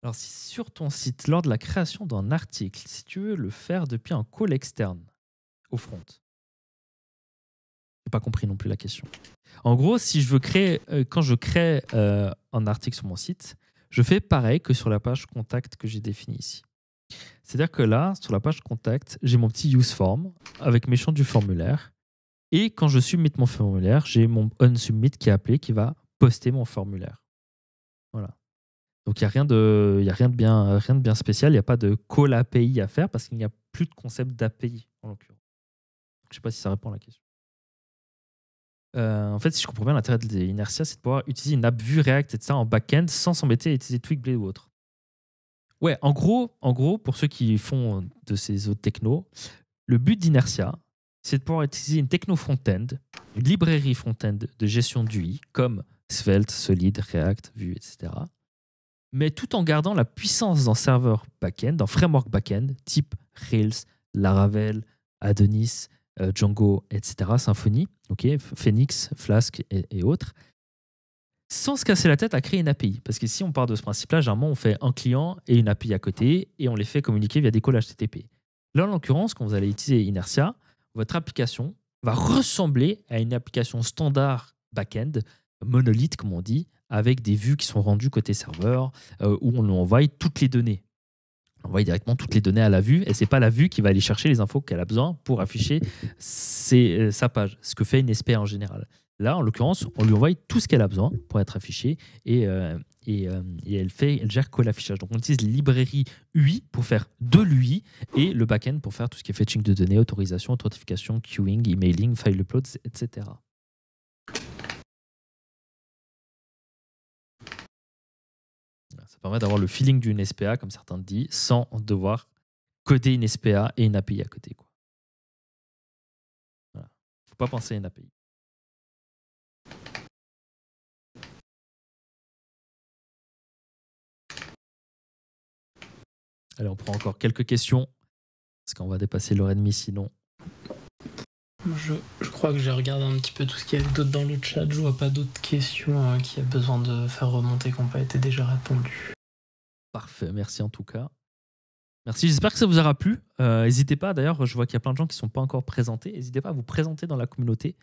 Alors, si sur ton site, lors de la création d'un article, si tu veux le faire depuis un call externe au front, j'ai pas compris non plus la question. En gros, si je veux créer, quand je crée un article sur mon site, je fais pareil que sur la page contact que j'ai définie ici. C'est-à-dire que là, sur la page contact, j'ai mon petit use form avec mes champs du formulaire. Et quand je submit mon formulaire, j'ai mon unsubmit qui est appelé, qui va poster mon formulaire. Voilà. Donc il n'y a rien de bien spécial, il n'y a pas de call API à faire parce qu'il n'y a plus de concept d'API en l'occurrence. Je ne sais pas si ça répond à la question. En fait, si je comprends bien, l'intérêt de l'Inertia, c'est de pouvoir utiliser une app Vue, React, etc. en back-end sans s'embêter à utiliser Twigblade ou autre. Ouais, en gros, pour ceux qui font de ces autres technos, le but d'Inertia, c'est de pouvoir utiliser une techno front-end, une librairie front-end de gestion d'UI, comme Svelte, Solid, React, Vue, etc. Mais tout en gardant la puissance d'un serveur back-end, d'un framework back-end, type Rails, Laravel, Adonis, Django, etc., Symfony, Phoenix, Flask et autres, sans se casser la tête à créer une API. Parce que si on part de ce principe-là, généralement, on fait un client et une API à côté et on les fait communiquer via des calls HTTP. Là, en l'occurrence, quand vous allez utiliser Inertia, votre application va ressembler à une application standard back-end, monolithe, comme on dit, avec des vues qui sont rendues côté serveur, où on envoie toutes les données. On envoie directement toutes les données à la vue, et ce n'est pas la vue qui va aller chercher les infos qu'elle a besoin pour afficher sa page, ce que fait une SPA en général. Là, en l'occurrence, on lui envoie tout ce qu'elle a besoin pour être affiché, et elle gère que l'affichage. Donc on utilise les librairies UI pour faire de l'UI, et le back-end pour faire tout ce qui est fetching de données, autorisation, authentification, queuing, emailing, file uploads, etc. Ça permet d'avoir le feeling d'une SPA, comme certains disent, sans devoir coder une SPA et une API à côté. Il ne faut pas penser à une API. Allez, on prend encore quelques questions, parce qu'on va dépasser l'heure et demie sinon. Je crois que j'ai regardé un petit peu tout ce qu'il y avait d'autre dans le chat. Je vois pas d'autres questions qui a besoin de faire remonter qui n'ont pas été déjà répondues. Parfait, merci en tout cas. Merci, j'espère que ça vous aura plu. N'hésitez pas, d'ailleurs, je vois qu'il y a plein de gens qui ne sont pas encore présentés. N'hésitez pas à vous présenter dans la communauté.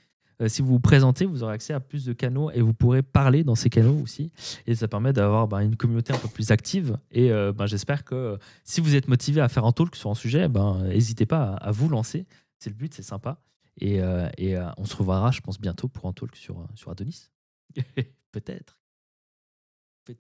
Si vous vous présentez, vous aurez accès à plus de canaux et vous pourrez parler dans ces canaux aussi. Et ça permet d'avoir une communauté un peu plus active. Et j'espère que si vous êtes motivé à faire un talk sur un sujet, n'hésitez pas à vous lancer. C'est le but, c'est sympa. Et on se reverra, je pense, bientôt pour un talk sur Adonis. Peut-être.